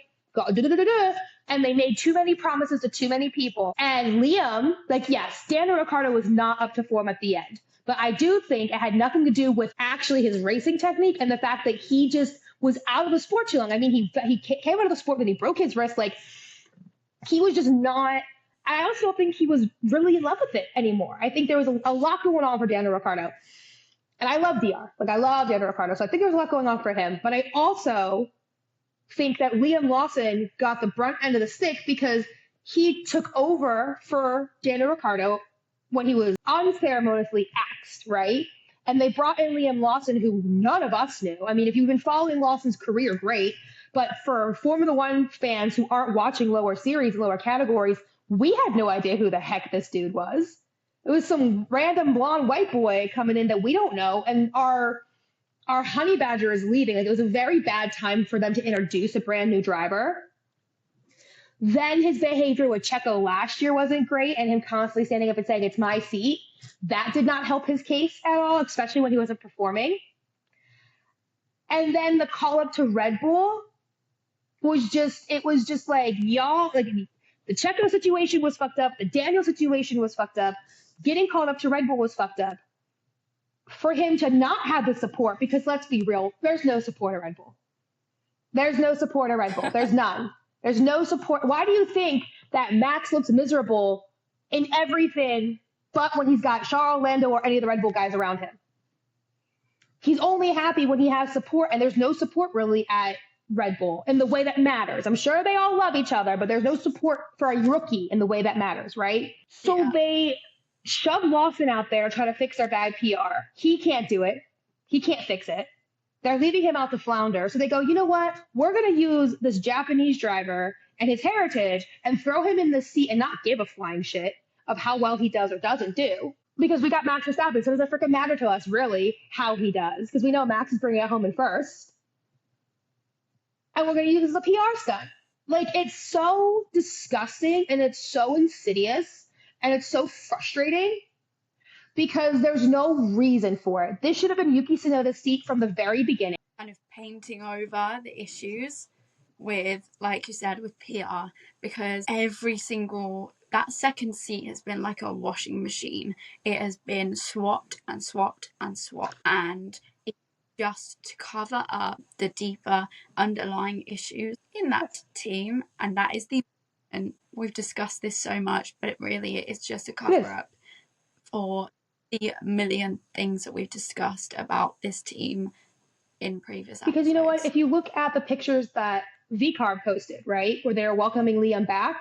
And they made too many promises to too many people. And Liam, like, yes, Daniel Ricciardo was not up to form at the end. But I do think it had nothing to do with actually his racing technique and the fact that he just was out of the sport too long. I mean, he came out of the sport when he broke his wrist. Like, he was just not... I also don't think he was really in love with it anymore. I think there was a lot going on for Daniel Ricciardo. And I love DR. Like, I love Daniel Ricciardo. So I think there was a lot going on for him. But I also think that Liam Lawson got the brunt end of the stick because he took over for Daniel Ricciardo when he was unceremoniously axed, right? And they brought in Liam Lawson, who none of us knew. I mean, if you've been following Lawson's career, great. But for Formula One fans who aren't watching lower series, lower categories, we had no idea who the heck this dude was. It was some random blonde white boy coming in that we don't know. And our honey badger is leaving. Like, it was a very bad time for them to introduce a brand new driver. Then his behavior with Checo last year wasn't great, and him constantly standing up and saying, it's my seat. That did not help his case at all, especially when he wasn't performing. And then the call up to Red Bull was just like, y'all, like, the Checo situation was fucked up. The Daniel situation was fucked up. Getting called up to Red Bull was fucked up. For him to not have the support, because let's be real, there's no support at Red Bull. There's none. There's no support. Why do you think that Max looks miserable in everything but when he's got Charles, Lando, or any of the Red Bull guys around him? He's only happy when he has support, and there's no support really at Red Bull in the way that matters. I'm sure they all love each other, but there's no support for a rookie in the way that matters, right? So they shove Lawson out there, try to fix their bad PR. He can't do it. He can't fix it. They're leaving him out to flounder. So they go, you know what? We're going to use this Japanese driver and his heritage and throw him in the seat and not give a flying shit of how well he does or doesn't do. Because we got Max Verstappen, so it doesn't freaking matter to us, really, how he does. Because we know Max is bringing it home in first. And we're going to use this as a PR stunt. Like, it's so disgusting and it's so insidious and it's so frustrating because there's no reason for it. This should have been Yuki Tsunoda's seat from the very beginning. Kind of painting over the issues with, like you said, with PR, because that second seat has been like a washing machine. It has been swapped and swapped and swapped, and it's just to cover up the deeper underlying issues in that team, and that is and we've discussed this so much, but it really is just a cover up for the million things that we've discussed about this team in previous episodes. Because you know what? If you look at the pictures that VCarb posted, right, where they're welcoming Liam back,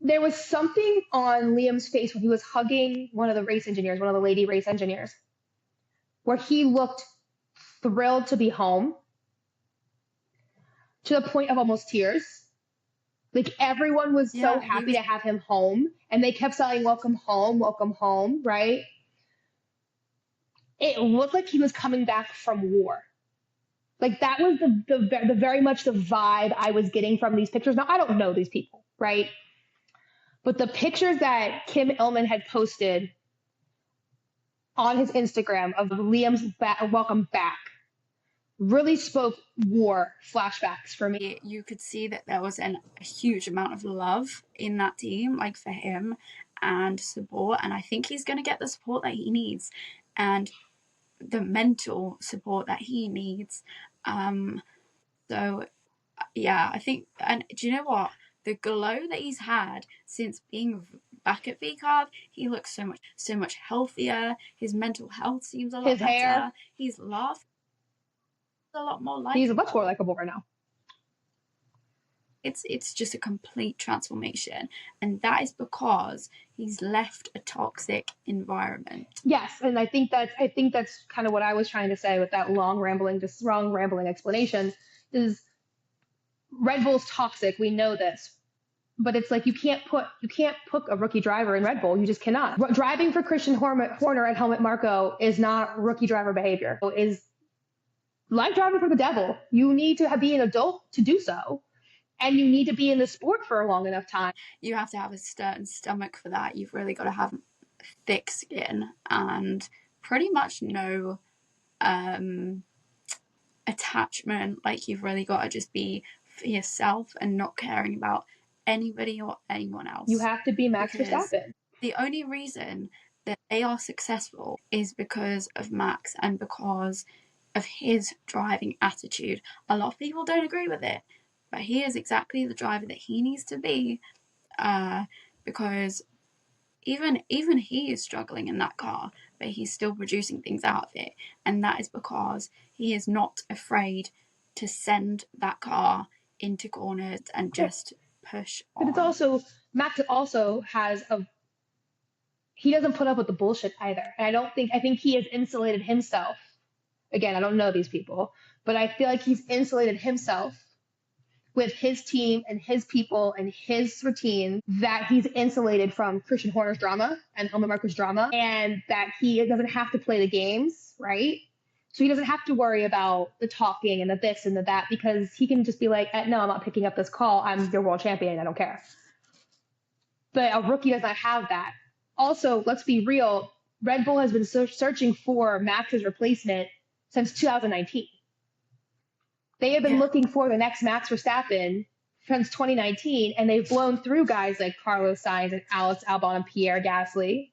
there was something on Liam's face when he was hugging one of the lady race engineers, where he looked thrilled to be home, to the point of almost tears. Like, everyone was so happy to have him home, and they kept saying, welcome home, right? It looked like he was coming back from war. Like, that was the very much the vibe I was getting from these pictures. Now, I don't know these people, right? But the pictures that Kim Illman had posted on his Instagram of Liam's welcome back really spoke war flashbacks for me. You could see that there was a huge amount of love in that team, like, for him, and support. And I think he's going to get the support that he needs, and the mental support that he needs. So yeah, I think, and do you know what? The glow that he's had since being back at VCarb, he looks so much healthier. His mental health seems a lot better. Hair. He's laughing a lot more likable. He's much more likable right now. It's just a complete transformation, and that is because he's left a toxic environment. Yes, and I think that's kind of what I was trying to say with that long rambling explanation. Is Red Bull's toxic? We know this, but it's like you can't put a rookie driver in Red Bull. You just cannot. Driving for Christian Horner at Helmut Marko is not rookie driver behavior. It is like driving for the devil. You need to be an adult to do so. And you need to be in the sport for a long enough time. You have to have a certain stomach for that. You've really got to have thick skin and pretty much no attachment. Like, you've really got to just be for yourself and not caring about anybody or anyone else. You have to be Max Verstappen. The only reason that they are successful is because of Max and because of his driving attitude. A lot of people don't agree with it, but he is exactly the driver that he needs to be, because even he is struggling in that car, but he's still producing things out of it, and that is because he is not afraid to send that car into corners and just push on. But it's also, Max also has he doesn't put up with the bullshit either, and I think he has insulated himself. Again, I don't know these people, but I feel like he's insulated himself with his team and his people and his routine, that he's insulated from Christian Horner's drama and Helmut Marko's drama, and that he doesn't have to play the games, right? So he doesn't have to worry about the talking and the this and the that, because he can just be like, no, I'm not picking up this call. I'm your world champion. I don't care. But a rookie does not have that. Also, let's be real. Red Bull has been searching for Max's replacement since 2019. They have been looking for the next Max Verstappen since 2019, and they've blown through guys like Carlos Sainz and Alex Albon and Pierre Gasly.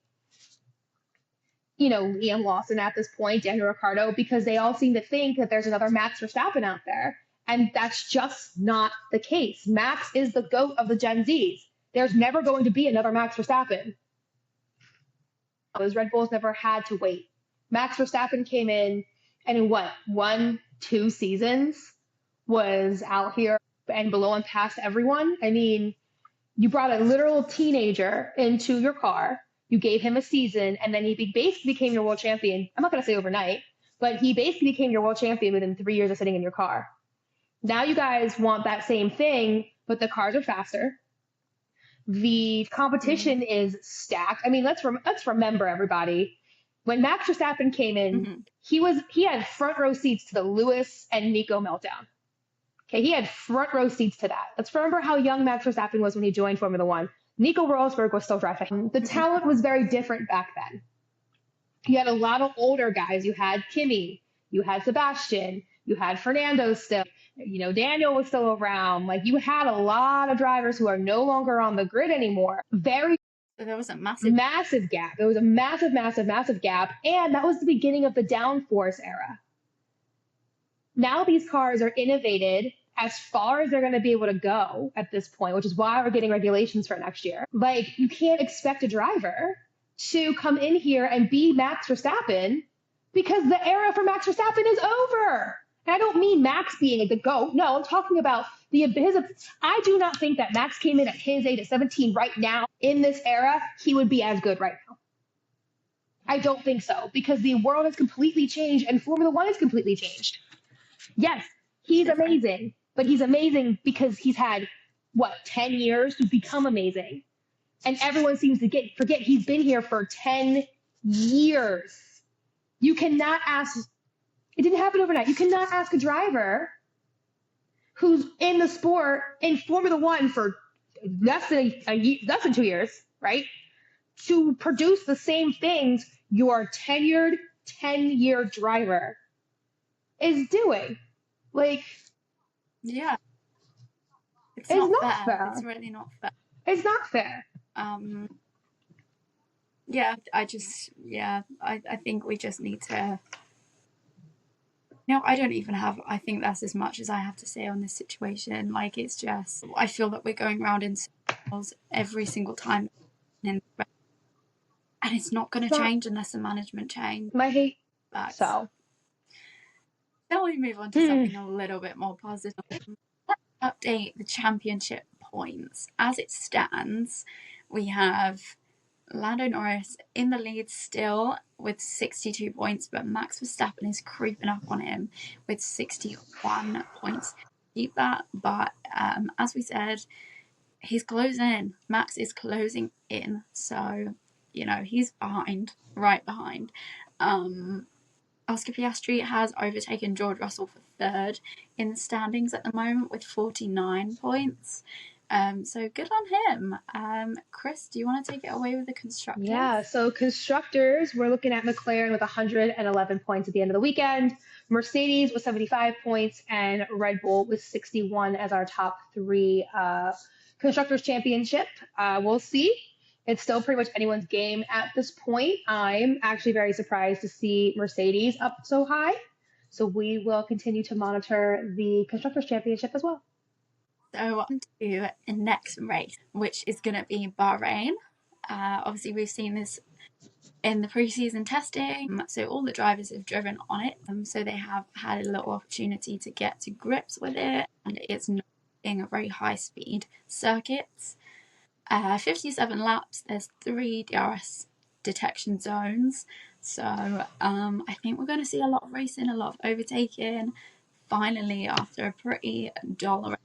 You know, Liam Lawson at this point, Daniel Ricciardo, because they all seem to think that there's another Max Verstappen out there. And that's just not the case. Max is the GOAT of the Gen Zs. There's never going to be another Max Verstappen. Those Red Bulls never had to wait. Max Verstappen came in, and in 1-2 seasons was out here and below and past everyone. I mean, you brought a literal teenager into your car, you gave him a season, and then he basically became your world champion. I'm not going to say overnight, but he basically became your world champion within 3 years of sitting in your car. Now you guys want that same thing, but the cars are faster. The competition is stacked. I mean, let's remember, everybody, when Max Verstappen came in, he had front row seats to the Lewis and Nico meltdown. Okay, he had front row seats to that. Let's remember how young Max Verstappen was when he joined Formula One. Nico Rosberg was still driving. The talent was very different back then. You had a lot of older guys. You had Kimi, you had Sebastian, you had Fernando still. Daniel was still around. Like, you had a lot of drivers who are no longer on the grid anymore. Very There was a massive gap. There was a massive gap. And that was the beginning of the downforce era. Now these cars are innovated as far as they're going to be able to go at this point, which is why we're getting regulations for next year. Like, you can't expect a driver to come in here and be Max Verstappen because the era for Max Verstappen is over. And I don't mean Max being the GOAT. No, I'm talking about I do not think that Max came in at his age at 17 right now in this era, he would be as good right now. I don't think so, because the world has completely changed and Formula One has completely changed. Yes, he's amazing, but he's amazing because he's had, 10 years to become amazing. And everyone seems to forget he's been here for 10 years. You cannot ask, it didn't happen overnight. You cannot ask a driver who's in the sport in Formula One for less than 2 years, right, to produce the same things your tenured 10-year driver is doing. Like, yeah, it's not not fair. It's really not fair. It's not fair. Yeah, I think we just need to. No, I think that's as much as I have to say on this situation. Like, it's just, I feel that we're going around in circles every single time. And it's not going to change unless the management change. My hate. But So. Shall we move on to something a little bit more positive? Let's update the championship points. As it stands, we have Lando Norris in the lead still with 62 points, but Max Verstappen is creeping up on him with 61 points. Keep that, but as we said, he's closing in. Max is closing in, so he's right behind. Oscar Piastri has overtaken George Russell for third in the standings at the moment with 49 points. So good on him. Kris, do you want to take it away with the constructors? Yeah, so constructors, we're looking at McLaren with 111 points at the end of the weekend, Mercedes with 75 points, and Red Bull with 61 as our top three constructors championship. We'll see. It's still pretty much anyone's game at this point. I'm actually very surprised to see Mercedes up so high. So we will continue to monitor the constructors championship as well. So on to the next race, which is going to be Bahrain. Obviously, we've seen this in the preseason testing. So all the drivers have driven on it. So they have had a little opportunity to get to grips with it. And it's not being a very high speed circuit. 57 laps. There's 3 DRS detection zones. So I think we're going to see a lot of racing, a lot of overtaking. Finally, after a pretty dull race,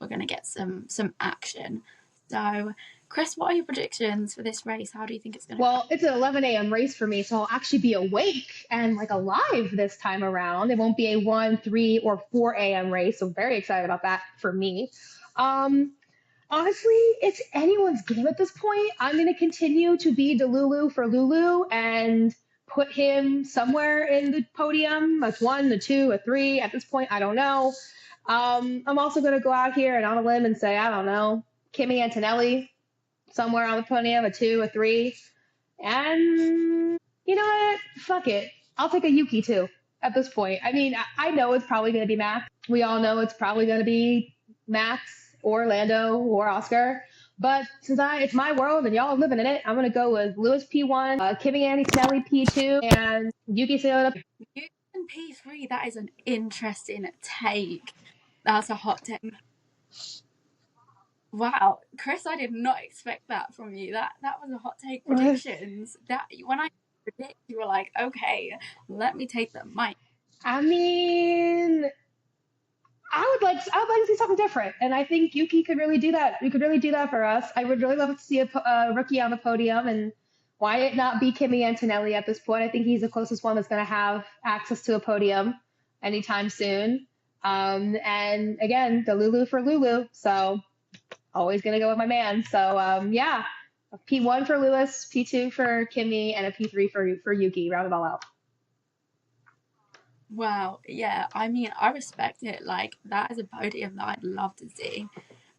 we're going to get some action. So, Kris, what are your predictions for this race? How do you think it's going to go? It's an 11 a.m. race for me, so I'll actually be awake and alive this time around. It won't be a 1, 3, or 4 a.m. race, so very excited about that for me. Honestly, it's anyone's game at this point. I'm going to continue to be Delulu for Lulu and put him somewhere in the podium, as 1, a 2, a 3. At this point, I don't know. I'm also going to go out here and on a limb and say, I don't know, Kimi Antonelli, somewhere on the podium, a 2, a 3. And you know what? Fuck it. I'll take a Yuki too at this point. I mean, I know it's probably going to be Max. We all know it's probably going to be Max or Lando or Oscar. But since it's my world and y'all are living in it, I'm going to go with Lewis P1, Kimi Antonelli P2, and Yuki Tsunoda P3. That is an interesting take. That's a hot take. Wow, Kris, I did not expect that from you. That was a hot take predictions. That when I predict, you were like, okay, let me take the mic. I mean, I would like to see something different, and I think Yuki could really do that. We could really do that for us. I would really love to see a rookie on the podium, and why it not be Kimi Antonelli at this point? I think he's the closest one that's going to have access to a podium anytime soon. And again, the Lulu for Lulu, so always going to go with my man. So yeah, a P1 for Lewis, P2 for Kimi, and a P3 for Yuki. Round it all out. Wow, yeah, I mean, I respect it. Like, that is a podium that I'd love to see.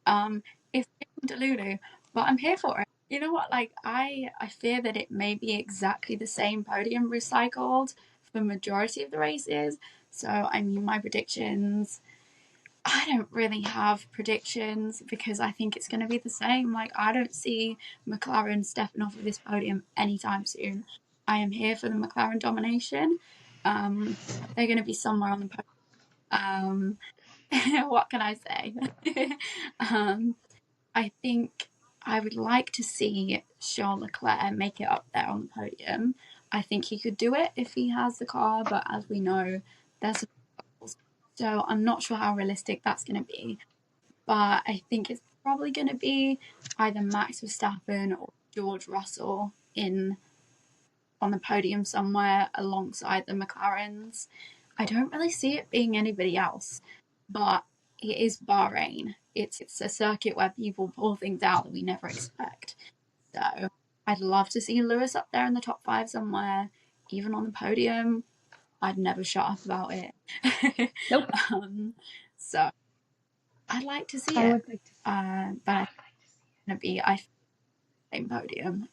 Um, it's Delulu, but I'm here for it. You know what? Like, I fear that it may be exactly the same podium recycled for the majority of the races. So, I mean, my predictions, I don't really have predictions because I think it's going to be the same. Like, I don't see McLaren stepping off of this podium anytime soon. I am here for the McLaren domination. They're going to be somewhere on the podium. What can I say? I think I would like to see Charles Leclerc make it up there on the podium. I think he could do it if he has the car, but as we know, there's rules. So I'm not sure how realistic that's going to be. But I think it's probably going to be either Max Verstappen or George Russell in on the podium somewhere alongside the McLarens. I don't really see it being anybody else, but it is Bahrain. It's a circuit where people pull things out that we never expect. So I'd love to see Lewis up there in the top 5 somewhere, even on the podium. I'd never shut up about it. Nope. So I'd like to see I it, would like to. but I think it's going to be same podium.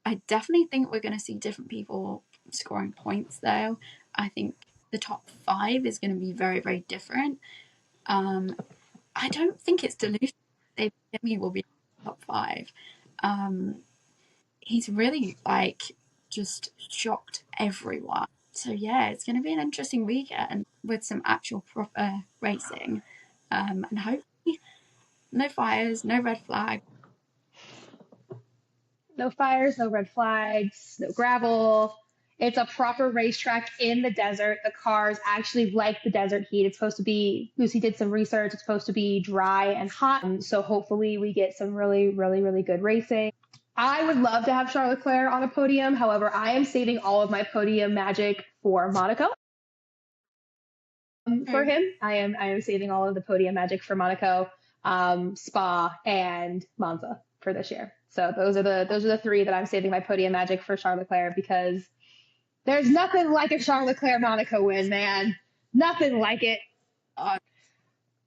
I definitely think we're going to see different people scoring points, though. I think the top 5 is going to be very, very different. I don't think it's delusional. He will be top 5. He's really just shocked everyone. So yeah, it's going to be an interesting weekend with some actual proper racing, and hopefully no fires, no red flag. No fires, no red flags, no gravel. It's a proper racetrack in the desert. The cars actually like the desert heat. It's supposed to be, Lucy did some research, it's supposed to be dry and hot. So hopefully we get some really, really, really good racing. I would love to have Charles Leclerc on a podium. However, I am saving all of my podium magic for Monaco. For him, I am saving all of the podium magic for Monaco, Spa, and Monza for this year. So those are the 3 that I'm saving my podium magic for Charles Leclerc, because there's nothing like a Charles Leclerc Monaco win, man. Nothing like it. And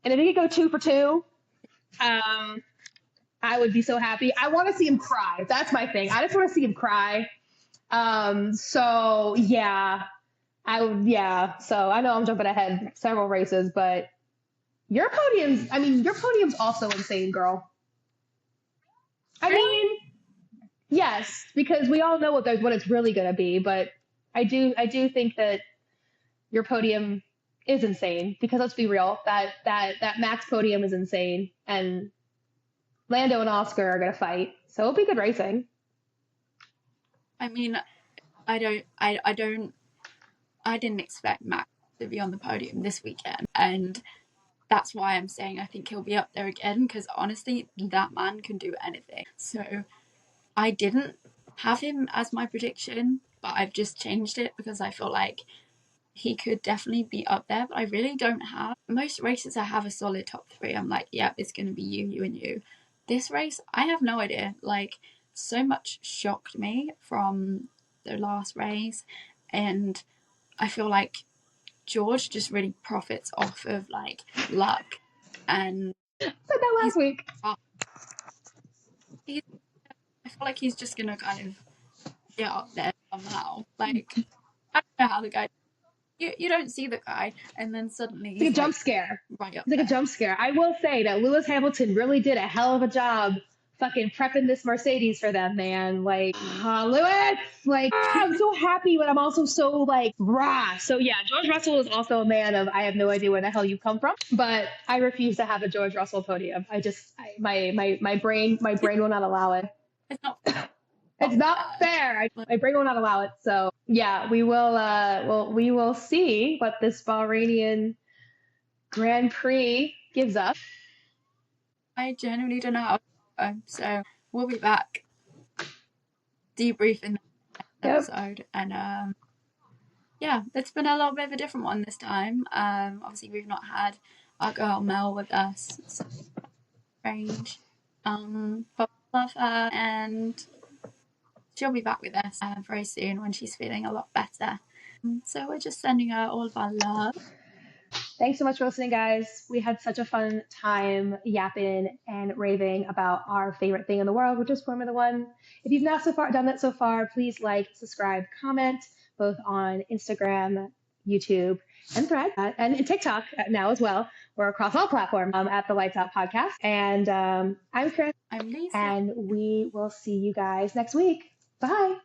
if he could go 2 for 2, I would be so happy. I want to see him cry. That's my thing. I just want to see him cry. So yeah, So I know I'm jumping ahead several races, but your podium's also insane, girl. I mean, yes, because we all know what it's really going to be, but I do think that your podium is insane, because let's be real, that Max podium is insane, and Lando and Oscar are going to fight. So it'll be good racing. I mean, I didn't expect Max to be on the podium this weekend, and that's why I'm saying I think he'll be up there again, because honestly, that man can do anything. So I didn't have him as my prediction, but I've just changed it because I feel like he could definitely be up there, but I really don't have. Most races I have a solid top 3. I'm like, yeah, it's going to be you, and you. This race, I have no idea. Like, so much shocked me from the last race, and I feel like George just really profits off of luck, and said that last week. I feel like he's just gonna kind of get up there somehow. Like, I don't know how the guy. You don't see the guy, and then suddenly it's like a jump scare. Right up it's like there. a jump scare. I will say that Lewis Hamilton really did a hell of a job fucking prepping this Mercedes for them, man. Like, Lewis, I'm so happy, but I'm also so rah. So yeah, George Russell is also a man of, I have no idea where the hell you come from, but I refuse to have a George Russell podium. My brain will not allow it. It's not. It's not fair. My brain will not allow it. So yeah, we will see what this Bahrainian Grand Prix gives us. I genuinely don't know how to go, so we'll be back debriefing the episode. And yeah, it's been a little bit of a different one this time. Obviously we've not had our girl Mel with us, so strange. But we love her, and she'll be back with us very soon when she's feeling a lot better. So we're just sending her all of our love. Thanks so much for listening, guys. We had such a fun time yapping and raving about our favorite thing in the world, which is Formula One. If you've not done that so far, please like, subscribe, comment, both on Instagram, YouTube, and Thread, and TikTok now as well. We're across all platforms at the Lights Out Podcast. And I'm Kris. I'm Lucy. And we will see you guys next week. Bye.